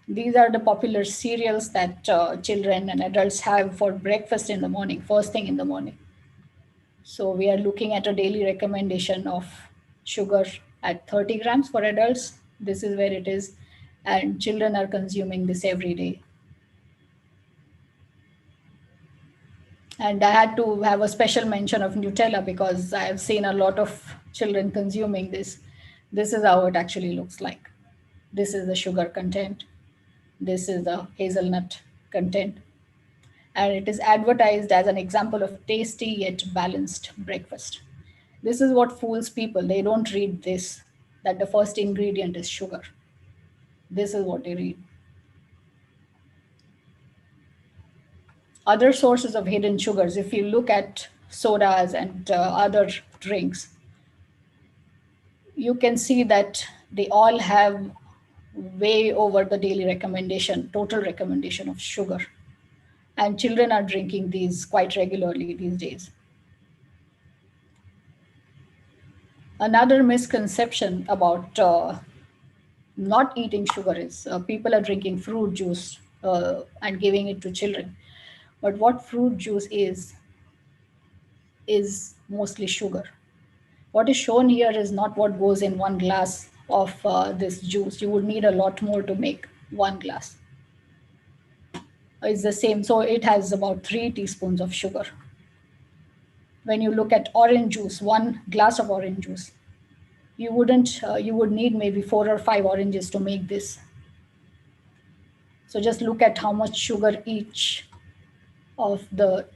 These are the popular cereals that children and adults have for breakfast in the morning, first thing in the morning. So we are looking at a daily recommendation of sugar at 30 grams for adults. This is where it is. And children are consuming this every day. And I had to have a special mention of Nutella because I have seen a lot of children consuming this. This is how it actually looks like. This is the sugar content. This is the hazelnut content. And it is advertised as an example of tasty yet balanced breakfast. This is what fools people. They don't read this, that the first ingredient is sugar. This is what they read. Other sources of hidden sugars, if you look at sodas and other drinks, you can see that they all have way over the daily recommendation, total recommendation of sugar. And children are drinking these quite regularly these days. Another misconception about not eating sugar is people are drinking fruit juice and giving it to children. But what fruit juice is mostly sugar. What is shown here is not what goes in one glass of this juice. You would need a lot more to make one glass. It's the same. So it has about 3 teaspoons of sugar. When you look at orange juice, 1 glass of orange juice, you would need maybe 4 or 5 oranges to make this. So just look at how much sugar each of the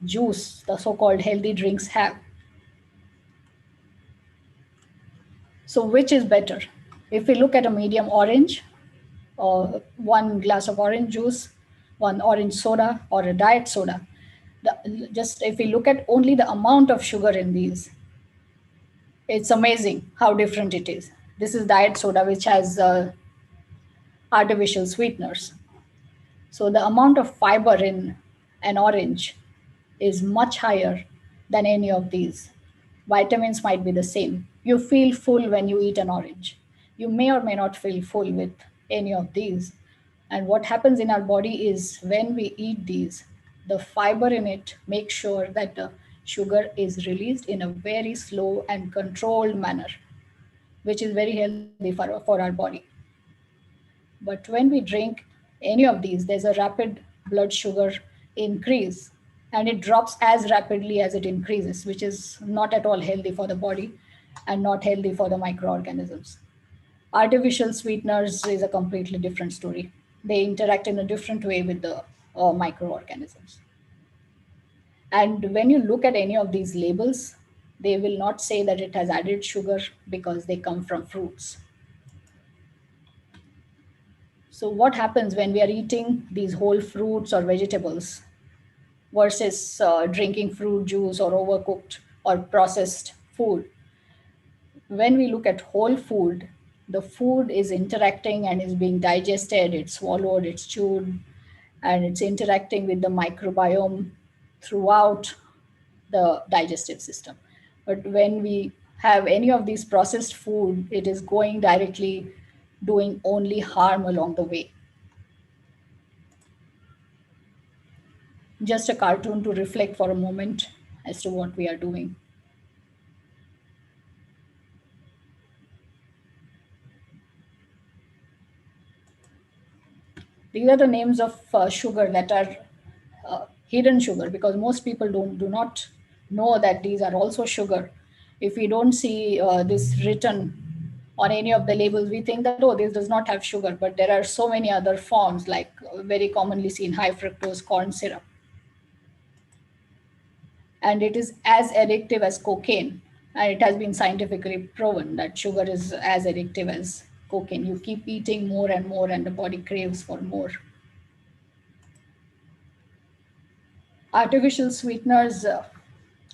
juice, the so-called healthy drinks, have. So which is better? If we look at a medium orange, 1 glass of orange juice, 1 orange soda, or a diet soda, just if we look at only the amount of sugar in these, it's amazing how different it is. This is diet soda, which has artificial sweeteners. So the amount of fiber in an orange is much higher than any of these. Vitamins might be the same. You feel full when you eat an orange. You may or may not feel full with any of these. And what happens in our body is when we eat these, the fiber in it makes sure that the sugar is released in a very slow and controlled manner, which is very healthy for our body. But when we drink any of these, there's a rapid blood sugar increase, and it drops as rapidly as it increases, which is not at all healthy for the body and not healthy for the microorganisms. Artificial sweeteners is a completely different story. They interact in a different way with the microorganisms. And when you look at any of these labels, they will not say that it has added sugar because they come from fruits. So what happens when we are eating these whole fruits or vegetables versus drinking fruit juice or overcooked or processed food? When we look at whole food, the food is interacting and is being digested, it's swallowed, it's chewed, and it's interacting with the microbiome throughout the digestive system. But when we have any of these processed food, it is going directly doing only harm along the way. Just a cartoon to reflect for a moment as to what we are doing. These are the names of sugar that are hidden sugar, because most people do not know that these are also sugar. If we don't see this written on any of the labels, we think that, oh, this does not have sugar, but there are so many other forms, like very commonly seen high fructose corn syrup. And it is as addictive as cocaine. And it has been scientifically proven that sugar is as addictive as cocaine. You keep eating more and more, and the body craves for more. Artificial sweeteners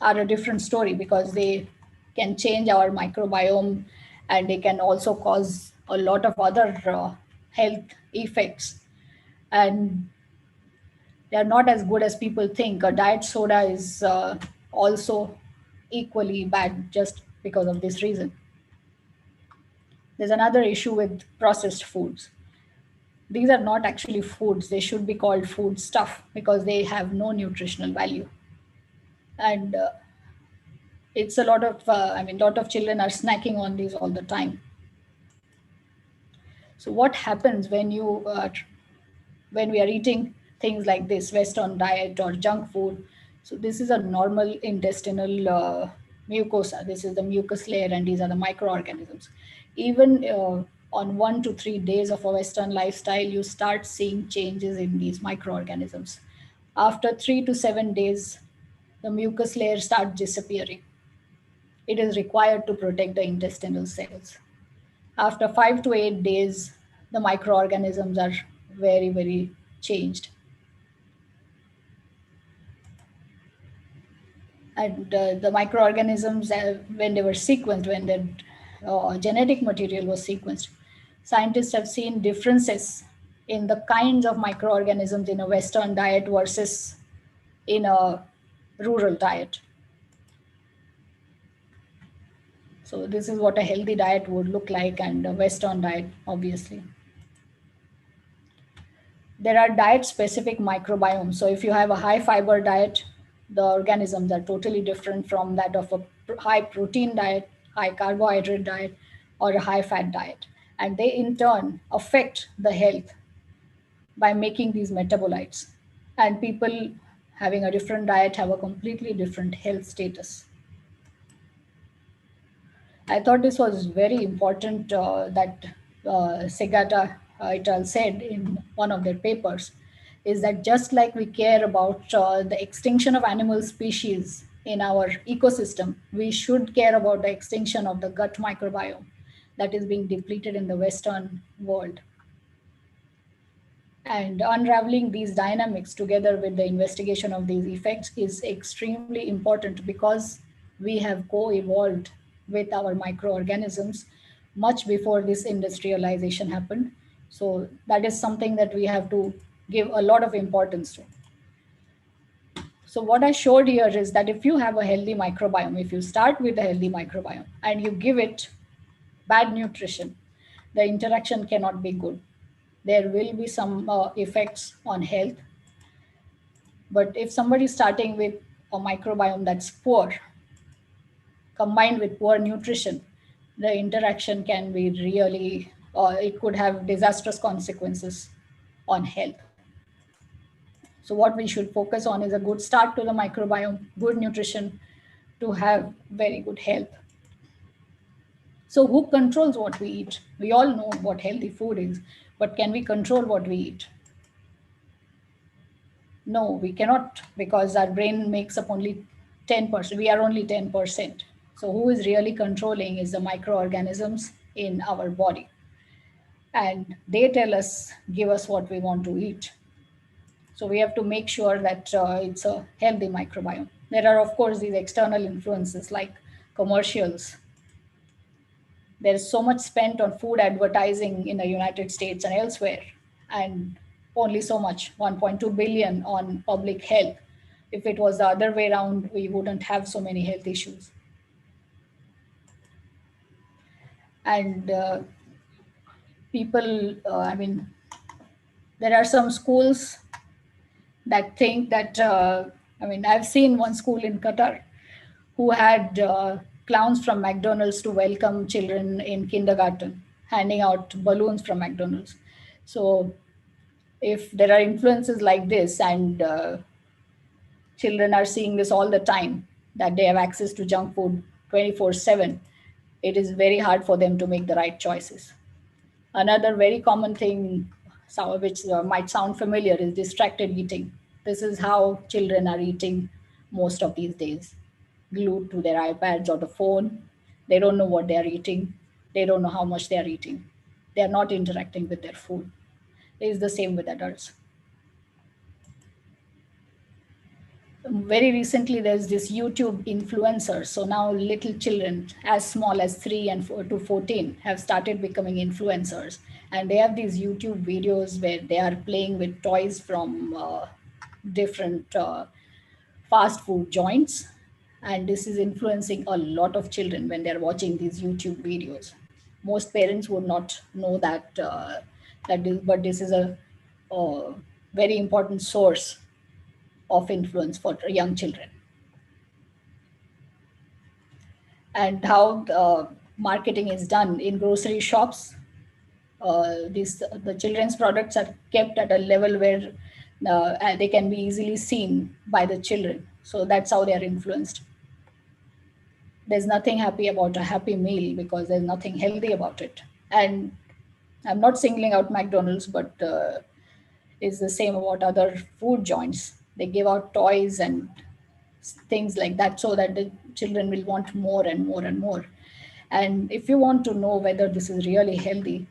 are a different story, because they can change our microbiome, and they can also cause a lot of other health effects. And they're not as good as people think. A diet soda is also equally bad just because of this reason. There's another issue with processed foods. These are not actually foods. They should be called food stuff, because they have no nutritional value. And it's a lot of, lot of children are snacking on these all the time. So what happens when when we are eating things like this, Western diet or junk food? So this is a normal intestinal mucosa. This is the mucus layer, and these are the microorganisms. Even on 1 to 3 days of a Western lifestyle, you start seeing changes in these microorganisms. After 3 to 7 days, the mucus layer starts disappearing. It is required to protect the intestinal cells. After 5 to 8 days, the microorganisms are very, very changed. And the microorganisms, when they were sequenced, when the genetic material was sequenced, scientists have seen differences in the kinds of microorganisms in a Western diet versus in a rural diet. So this is what a healthy diet would look like, and a Western diet, obviously. There are diet-specific microbiomes. So if you have a high fiber diet, the organisms are totally different from that of a high protein diet, high carbohydrate diet, or a high fat diet. And they in turn affect the health by making these metabolites. And people having a different diet have a completely different health status. I thought this was very important that Segata et al. Said in one of their papers, is that just like we care about the extinction of animal species in our ecosystem, we should care about the extinction of the gut microbiome that is being depleted in the Western world. And unraveling these dynamics together with the investigation of these effects is extremely important, because we have co-evolved with our microorganisms much before this industrialization happened. So that is something that we have to give a lot of importance to. So what I showed here is that if you have a healthy microbiome, if you start with a healthy microbiome and you give it bad nutrition, the interaction cannot be good. There will be some effects on health. But if somebody is starting with a microbiome that's poor, combined with poor nutrition, the interaction can be really, it could have disastrous consequences on health. So what we should focus on is a good start to the microbiome, good nutrition to have very good health. So who controls what we eat? We all know what healthy food is, but can we control what we eat? No, we cannot, because our brain makes up only 10%. We are only 10%. So who is really controlling is the microorganisms in our body. And they tell us, give us what we want to eat. So we have to make sure that it's a healthy microbiome. There are, of course, these external influences like commercials. There's so much spent on food advertising in the United States and elsewhere, and only so much, 1.2 billion on public health. If it was the other way around, we wouldn't have so many health issues. And people, there are some schools that think that, I've seen one school in Qatar who had clowns from McDonald's to welcome children in kindergarten, handing out balloons from McDonald's. So if there are influences like this and children are seeing this all the time, that they have access to junk food 24/7, it is very hard for them to make the right choices. Another very common thing, which might sound familiar, is distracted eating. This is how children are eating most of these days, glued to their iPads or the phone. They don't know what they are eating. They don't know how much they are eating. They are not interacting with their food. It is the same with adults. Very recently, there's this YouTube influencer. So now little children as small as 3 and 4 to 14 have started becoming influencers. And they have these YouTube videos where they are playing with toys from different fast food joints. And this is influencing a lot of children when they're watching these YouTube videos. Most parents would not know that, but this is a very important source of influence for young children. And how marketing is done in grocery shops. The children's products are kept at a level where they can be easily seen by the children. So that's how they are influenced. There's nothing happy about a Happy Meal because there's nothing healthy about it. And I'm not singling out McDonald's, but it's the same about other food joints. They give out toys and things like that so that the children will want more and more and more. And if you want to know whether this is really healthy,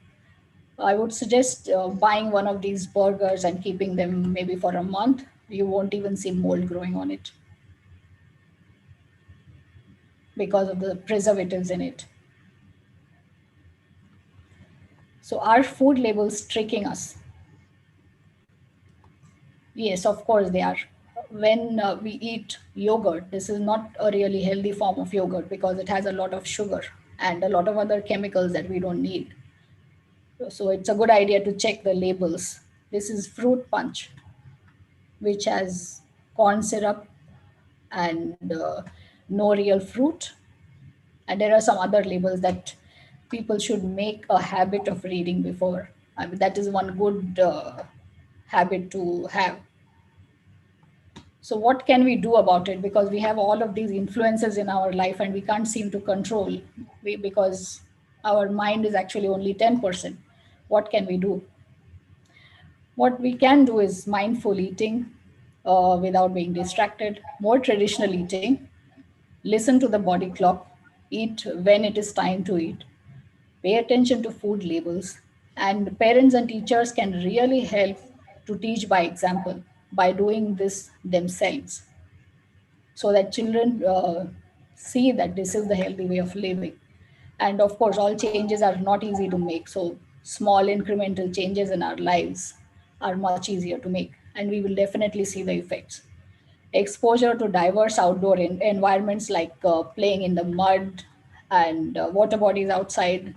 I would suggest buying one of these burgers and keeping them maybe for a month. You won't even see mold growing on it because of the preservatives in it. So are food labels tricking us? Yes, of course they are. When we eat yogurt, this is not a really healthy form of yogurt because it has a lot of sugar and a lot of other chemicals that we don't need. So it's a good idea to check the labels. This is fruit punch, which has corn syrup and no real fruit. And there are some other labels that people should make a habit of reading before. That is one good habit to have. So what can we do about it? Because we have all of these influences in our life and we can't seem to control because our mind is actually only 10%. What can we do? What we can do is mindful eating without being distracted, more traditional eating, listen to the body clock, eat when it is time to eat, pay attention to food labels, and parents and teachers can really help to teach by example by doing this themselves so that children see that this is the healthy way of living. And of course, all changes are not easy to make. So small incremental changes in our lives are much easier to make, and we will definitely see the effects. Exposure to diverse outdoor environments like playing in the mud and water bodies outside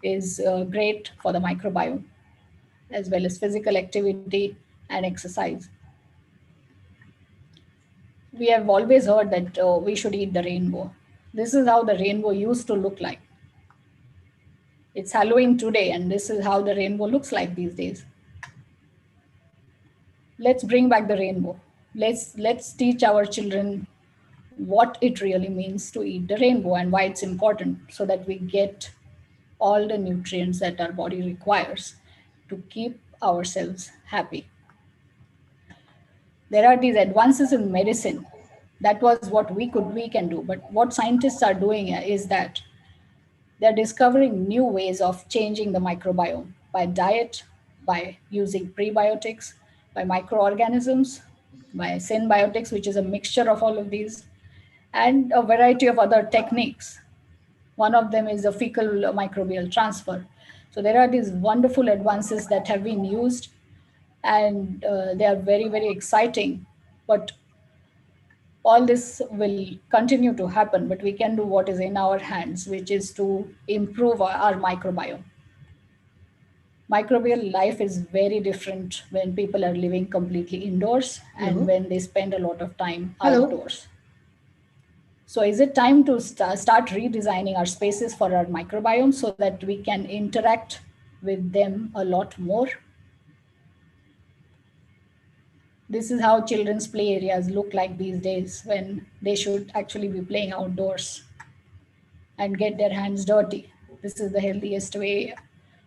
is great for the microbiome, as well as physical activity and exercise. We have always heard that we should eat the rainbow. This is how the rainbow used to look like. It's Halloween today, and this is how the rainbow looks like these days. Let's bring back the rainbow. Let's teach our children what it really means to eat the rainbow and why it's important so that we get all the nutrients that our body requires to keep ourselves happy. there are these advances in medicine. That was what we can do. But what scientists are doing is that they're discovering new ways of changing the microbiome by diet, by using prebiotics, by microorganisms, by synbiotics, which is a mixture of all of these, and a variety of other techniques. One of them is the fecal microbial transfer. So there are these wonderful advances that have been used, and they are very, very exciting. But all this will continue to happen, but we can do what is in our hands, which is to improve our microbiome. Microbial life is very different when people are living completely indoors and when they spend a lot of time outdoors. So is it time to start redesigning our spaces for our microbiome so that we can interact with them a lot more? This is how children's play areas look like these days, when they should actually be playing outdoors and get their hands dirty. This is the healthiest way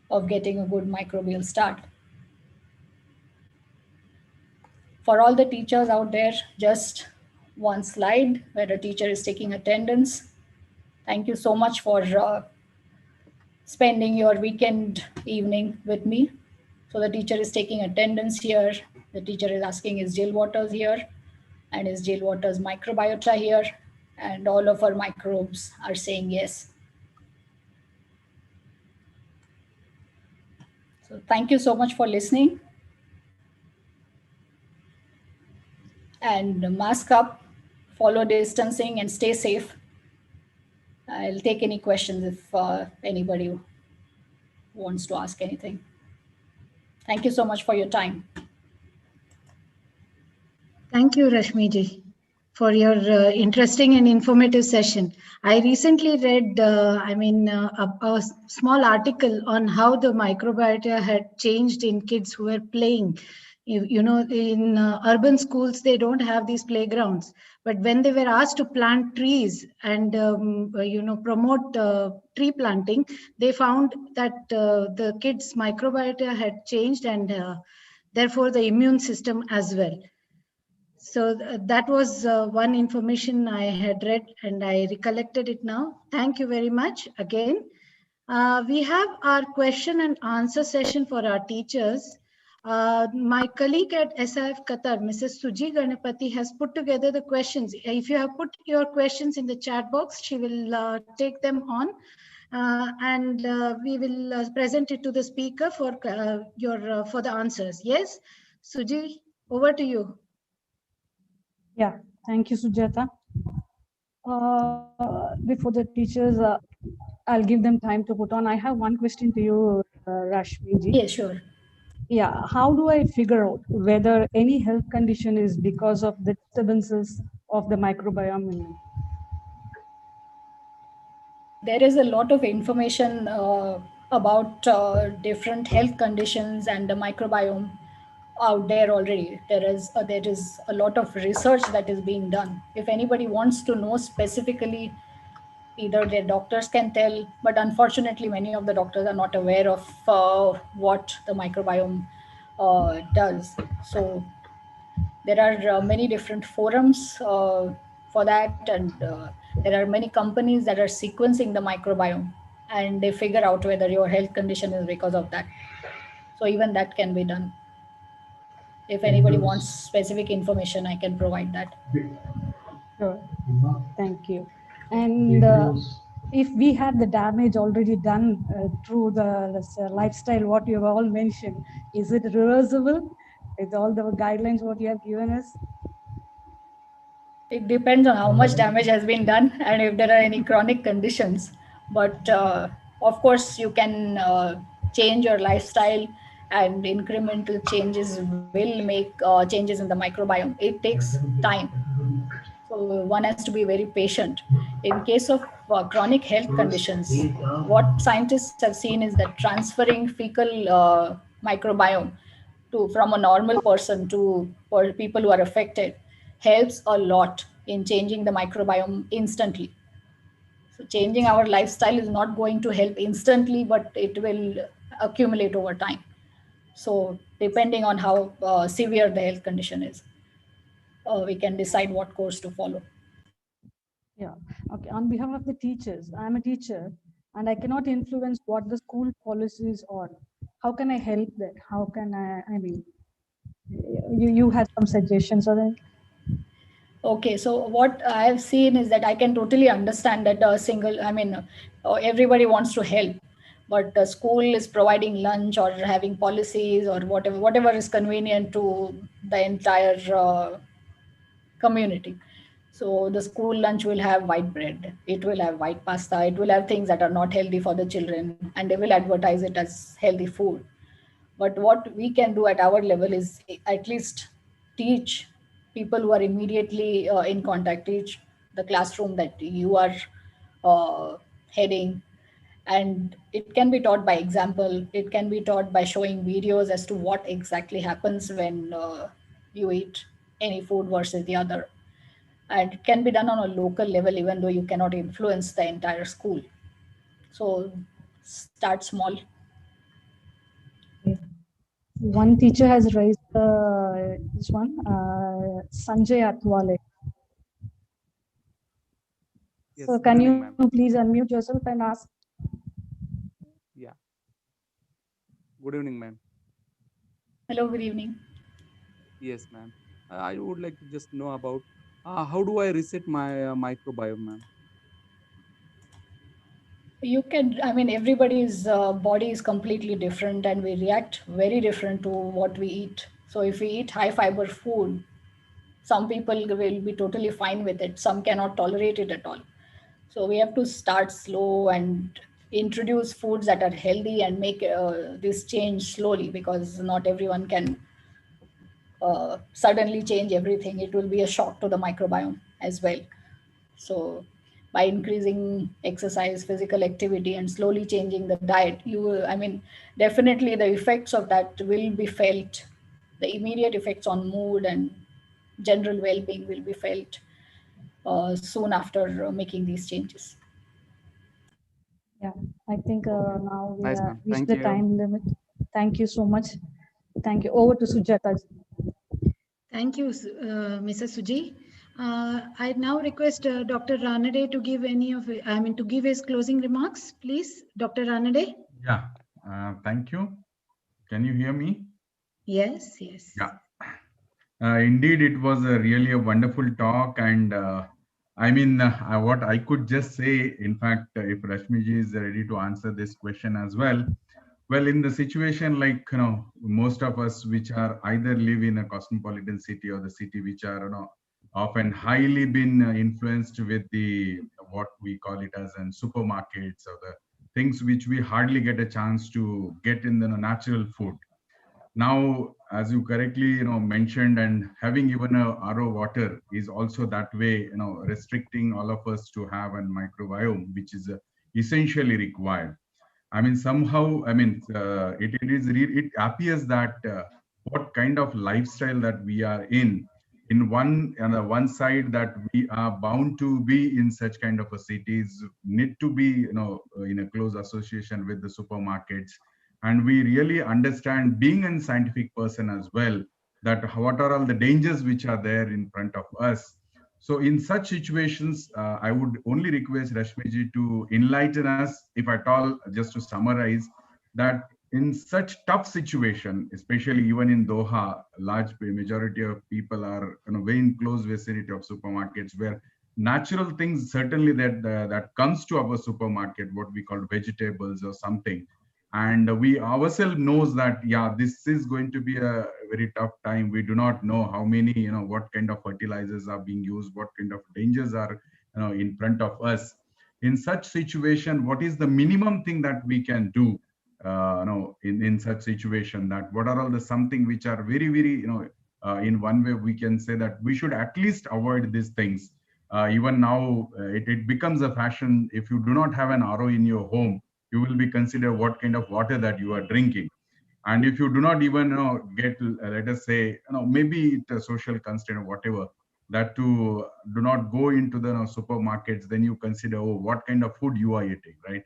of getting a good microbial start. For all the teachers out there, just one slide where a teacher is taking attendance. Thank you so much for spending your weekend evening with me. So the teacher is taking attendance here. The teacher is asking, is Jill Waters here? And is Jill Waters microbiota here? And all of our microbes are saying yes. So thank you so much for listening. And mask up, follow distancing, and stay safe. I'll take any questions if anybody wants to ask anything. Thank you so much for your time. Thank you, Rashmiji, for your interesting and informative session. I recently read, a small article on how the microbiota had changed in kids who were playing. You know, in urban schools, they don't have these playgrounds. But when they were asked to plant trees and, promote tree planting, they found that the kids' microbiota had changed, and therefore the immune system as well. So that was one information I had read, and I recollected it now. Thank you very much again. We have our question and answer session for our teachers. My colleague at SIF Qatar, Mrs. Suji Ganapati, has put together the questions. If you have put your questions in the chat box, she will take them on. And we will present it to the speaker for for the answers. Yes, Suji, over to you. Yeah, thank you, Sujata. Before the teachers, I'll give them time to put on. I have one question to you, Rashmiji. Yeah, sure. Yeah, how do I figure out whether any health condition is because of the disturbances of the microbiome? There is a lot of information about different health conditions and the microbiome out there already. There is a lot of research that is being done. If anybody wants to know specifically, either their doctors can tell, but unfortunately many of the doctors are not aware of what the microbiome does. So there are many different forums for that, and there are many companies that are sequencing the microbiome, and they figure out whether your health condition is because of that. So even that can be done. If anybody wants specific information, I can provide that. Sure. Thank you. And if we have the damage already done through the lifestyle, what you have all mentioned, is it reversible with all the guidelines what you have given us? It depends on how much damage has been done and if there are any chronic conditions. But of course, you can change your lifestyle, and incremental changes will make changes in the microbiome. It takes time. So one has to be very patient. In case of chronic health conditions, what scientists have seen is that transferring fecal microbiome from a normal person to people who are affected helps a lot in changing the microbiome instantly. So changing our lifestyle is not going to help instantly, but it will accumulate over time. So depending on how severe the health condition is. we can decide what course to follow. Yeah. Okay. On behalf of the teachers, I'm a teacher and I cannot influence what the school policies are. How can I help that? How can I mean, you had some suggestions on it? Okay, so what I have seen is that I can totally understand that everybody wants to help, but the school is providing lunch or having policies or whatever is convenient to the entire community. So the school lunch will have white bread, it will have white pasta, it will have things that are not healthy for the children, and they will advertise it as healthy food. But what we can do at our level is at least teach people who are immediately in contact, teach the classroom that you are heading. And it can be taught by example, it can be taught by showing videos as to what exactly happens when you eat any food versus the other. And it can be done on a local level, even though you cannot influence the entire school. So start small. One teacher has raised this one, Sanjay Atwale. Yes, So good can evening, you ma'am. please unmute yourself and ask? Yeah. Good evening, ma'am. Hello, good evening. Yes, ma'am. I would like to just know about how do I reset my microbiome, ma'am? You can, everybody's body is completely different and we react very different to what we eat. So if we eat high fiber food, some people will be totally fine with it, some cannot tolerate it at all. So we have to start slow and introduce foods that are healthy and make this change slowly, because not everyone can suddenly change everything. It will be a shock to the microbiome as well. So by increasing exercise, physical activity, and slowly changing the diet, you will, definitely the effects of that will be felt. The immediate effects on mood and general well-being will be felt soon after making these changes. Yeah, I think now we Nice, are ma'am. reached Thank the you. time limit. Thank you so much. Thank you. Over to Sujata. Thank you, Mrs. Suji. I now request Dr. Ranade to give to give his closing remarks, please. Dr. Ranade? Yeah, thank you. Can you hear me? Yes, yes. Yeah. Indeed, it was really a wonderful talk. And what I could just say, in fact, if Rashmiji is ready to answer this question as well. Well, in the situation like, most of us which are either live in a cosmopolitan city or the city which are, often highly been influenced with the, what we call it as in supermarkets or the things which we hardly get a chance to get in the natural food. Now, as you correctly mentioned, and having even a RO water is also that way, restricting all of us to have a microbiome which is essentially required. Somehow, it appears that what kind of lifestyle that we are in on the one side, that we are bound to be in such kind of a cities, need to be in a close association with the supermarkets. And we really understand, being a scientific person as well, that what are all the dangers which are there in front of us. So in such situations, I would only request Rashmiji to enlighten us, if at all, just to summarize, that in such tough situation, especially even in Doha, large majority of people are very in close vicinity of supermarkets, where natural things certainly that comes to our supermarket, what we call vegetables or something. And we ourselves knows that, yeah, this is going to be a very tough time. We do not know how many, what kind of fertilizers are being used, what kind of dangers are in front of us. In such situation, what is the minimum thing that we can do in such situation? That what are all the something which are very, very, in one way we can say that we should at least avoid these things. Even now, it becomes a fashion. If you do not have an RO in your home, you will be considered what kind of water that you are drinking. And if you do not even get, let us say, maybe it's a social constraint or whatever, that to do not go into the supermarkets, then you consider, oh, what kind of food you are eating, right?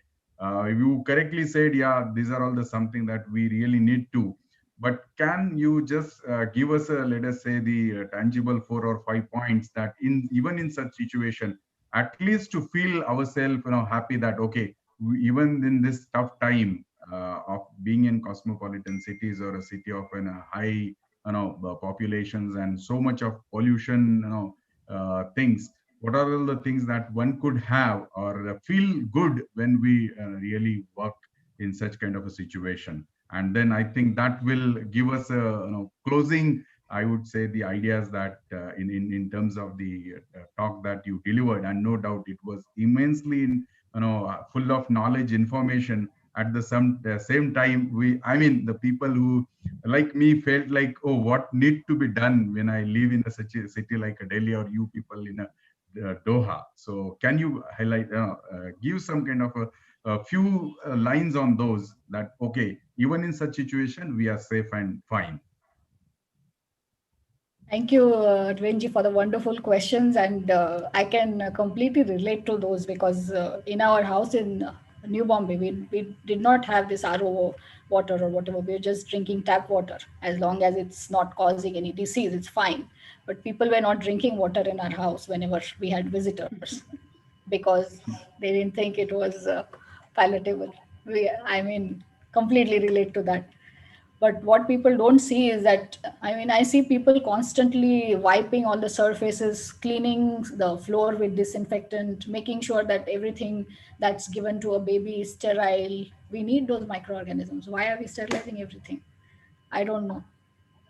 You correctly said, yeah, these are all the something that we really need to. but can you just give us let us say the tangible 4 or 5 points that even in such situation, at least to feel ourselves happy that okay, even in this tough time of being in cosmopolitan cities or a city of high populations and so much of pollution things, what are all the things that one could have or feel good when we really work in such kind of a situation? And then I think that will give us a closing, I would say, the ideas that in terms of the talk that you delivered, and no doubt it was immensely full of knowledge, information. At the same time, I mean, the people who like me felt like, oh, what need to be done when I live in such a city like a Delhi, or you people in a Doha. So can you highlight, give some kind of a few lines on those that, okay, even in such situation, we are safe and fine. Thank you, Dwayne, for the wonderful questions. And I can completely relate to those because in our house in New Bombay, we did not have this RO water or whatever. We were just drinking tap water. As long as it's not causing any disease, it's fine. But people were not drinking water in our house whenever we had visitors because they didn't think it was palatable. I mean, completely relate to that. But what people don't see is that, I mean, I see people constantly wiping all the surfaces, cleaning the floor with disinfectant, making sure that everything that's given to a baby is sterile. We need those microorganisms. Why are we sterilizing everything? I don't know.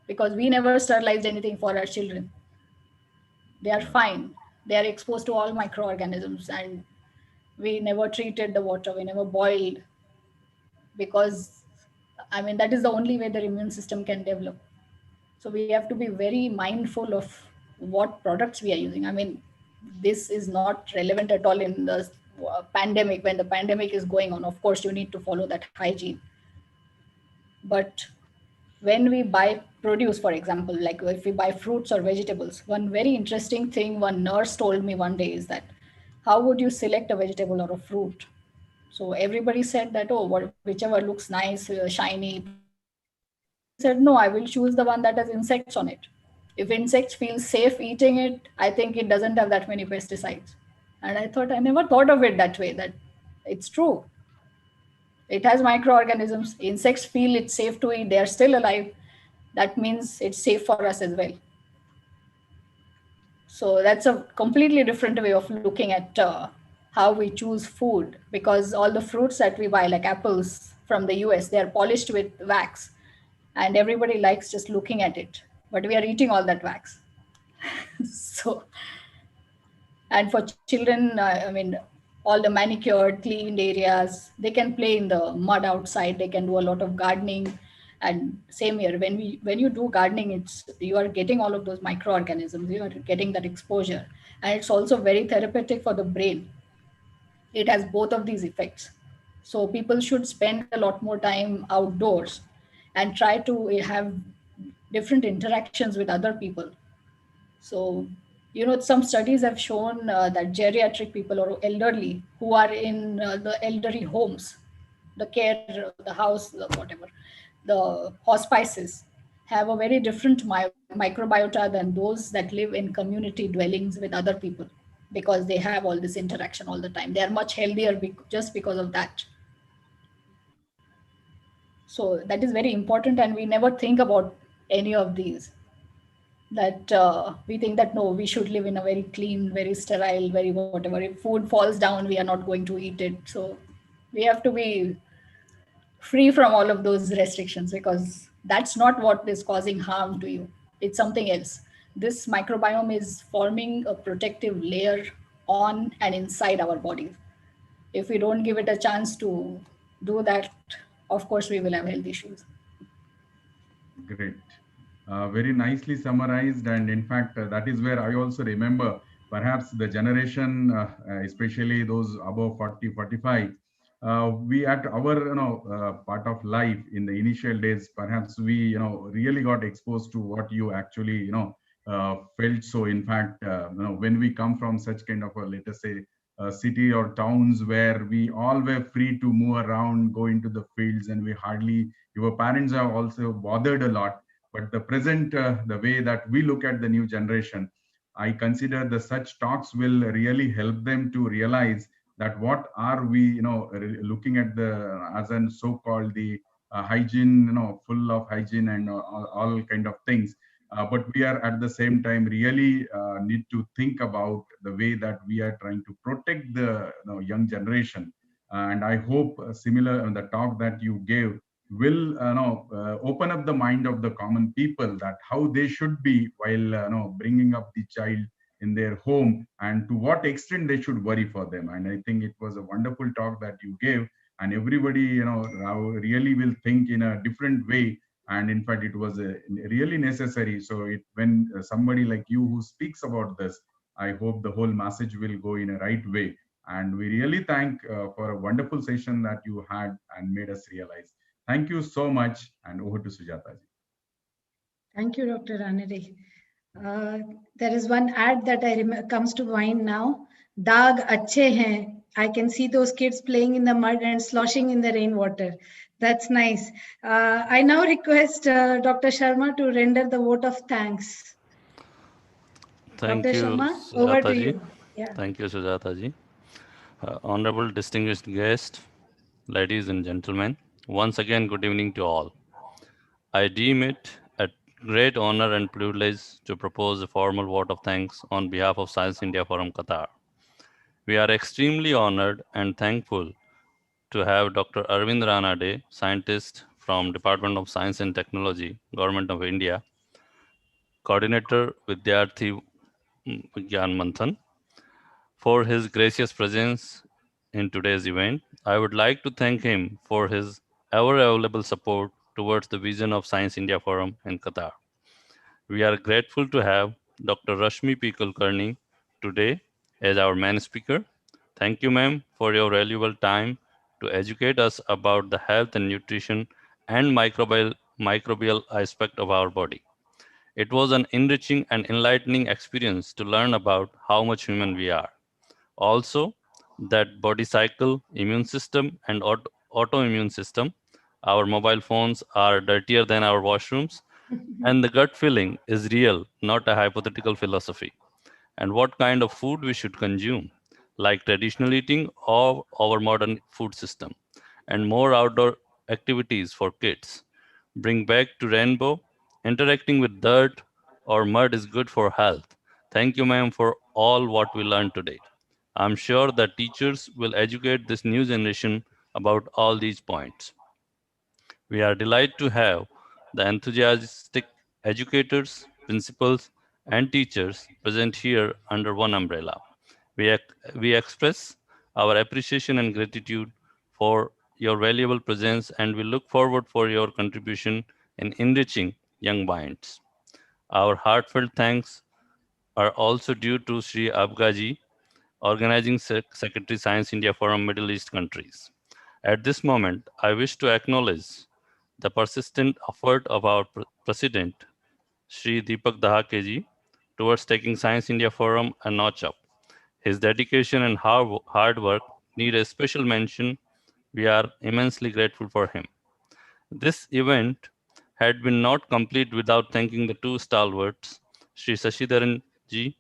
Because we never sterilized anything for our children. They are fine. They are exposed to all microorganisms, and we never treated the water, we never boiled, because I mean, that is the only way their immune system can develop. So we have to be very mindful of what products we are using. I mean, this is not relevant at all in the pandemic. When the pandemic is going on, of course, you need to follow that hygiene. But when we buy produce, for example, like if we buy fruits or vegetables, one very interesting thing one nurse told me one day is that, how would you select a vegetable or a fruit? So everybody said that, oh, whichever looks nice, shiny, she said, no, I will choose the one that has insects on it. If insects feel safe eating it, I think it doesn't have that many pesticides. And I thought, I never thought of it that way, that it's true. It has microorganisms. Insects feel it's safe to eat. They are still alive. That means it's safe for us as well. So that's a completely different way of looking at how we choose food, because all the fruits that we buy, like apples from the US, they are polished with wax, and everybody likes just looking at it, but we are eating all that wax. So, and for children, I mean, all the manicured, cleaned areas, they can play in the mud outside. They can do a lot of gardening. And same here, when you do gardening, it's you are getting all of those microorganisms. You are getting that exposure, and it's also very therapeutic for the brain. It has both of these effects. So people should spend a lot more time outdoors and try to have different interactions with other people. So, you know, some studies have shown that geriatric people or elderly who are in the elderly homes, the care, the house, whatever, the hospices, have a very different microbiota than those that live in community dwellings with other people, because they have all this interaction all the time. They are much healthier just because of that. So that is very important, and we never think about any of these. That we think that no, we should live in a very clean, very sterile, very whatever. If food falls down, we are not going to eat it. So we have to be free from all of those restrictions, because that's not what is causing harm to you. It's something else. This microbiome is forming a protective layer on and inside our bodies. If we don't give it a chance to do that, of course, we will have health issues. Great. Very nicely summarized. And in fact, that is where I also remember perhaps the generation, especially those above 40, 45, we at our part of life in the initial days, perhaps we really got exposed to what you actually felt. So in fact, when we come from such kind of a, let us say, city or towns where we all were free to move around, go into the fields, and we hardly, your parents are also bothered a lot. But the present, the way that we look at the new generation, I consider the such talks will really help them to realize that what are we, looking at the as an so-called the hygiene, full of hygiene and all kind of things. But we are at the same time really need to think about the way that we are trying to protect the young generation. And I hope similar the talk that you gave will open up the mind of the common people that how they should be while bringing up the child in their home, and to what extent they should worry for them. And I think it was a wonderful talk that you gave, and everybody now really will think in a different way. And in fact, it was really necessary. So when somebody like you who speaks about this, I hope the whole message will go in a right way. And we really thank for a wonderful session that you had and made us realize. Thank you so much, and over to Sujata ji. Thank you, Dr. Ranade. There is one ad that comes to mind now. Daag achhe hain. I can see those kids playing in the mud and sloshing in the rainwater. That's nice. I now request Dr. Sharma to render the vote of thanks. Thank Dr. you, Sharma, over to Sujata ji. you. Yeah. Thank you, Sujata ji. Honorable distinguished guest, ladies and gentlemen, once again, good evening to all. I deem it a great honor and privilege to propose a formal vote of thanks on behalf of Science India Forum Qatar. We are extremely honored and thankful to have Dr. Arvind Ranade, scientist from Department of Science and Technology, Government of India, Coordinator Vidyarthi Gyan Manthan, for his gracious presence in today's event. I would like to thank him for his ever-available support towards the vision of Science India Forum in Qatar. We are grateful to have Dr. Rashmi P. Kulkarni today as our main speaker. Thank you, ma'am, for your valuable time to educate us about the health and nutrition and microbial aspect of our body. It was an enriching and enlightening experience to learn about how much human we are. Also, that body cycle, immune system, and autoimmune system, our mobile phones are dirtier than our washrooms, and the gut feeling is real, not a hypothetical philosophy. And what kind of food we should consume, like traditional eating or our modern food system, and more outdoor activities for kids. Bring back to rainbow, interacting with dirt or mud is good for health. Thank you, ma'am, for all what we learned today. I'm sure that teachers will educate this new generation about all these points. We are delighted to have the enthusiastic educators, principals, and teachers present here under one umbrella. We express our appreciation and gratitude for your valuable presence, and we look forward for your contribution in enriching young minds. Our heartfelt thanks are also due to Sri Abgaji, Organizing Secretary Science India Forum Middle East countries. At this moment, I wish to acknowledge the persistent effort of our President, Sri Deepak Dahakeji, towards taking Science India Forum a notch up. His dedication and hard work need a special mention. We are immensely grateful for him. This event had been not complete without thanking the two stalwarts, Sri Sashidharan Ji,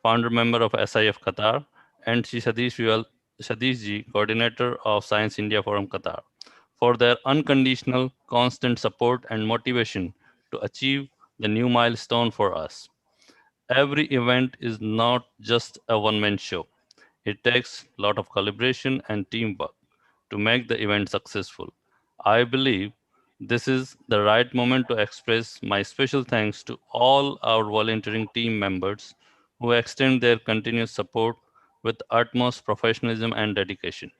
founder member of SIF Qatar, and Sri Sadish Ji, coordinator of Science India Forum Qatar, for their unconditional, constant support and motivation to achieve the new milestone for us. Every event is not just a one-man show. It takes a lot of collaboration and teamwork to make the event successful. I believe this is the right moment to express my special thanks to all our volunteering team members who extend their continuous support with utmost professionalism and dedication.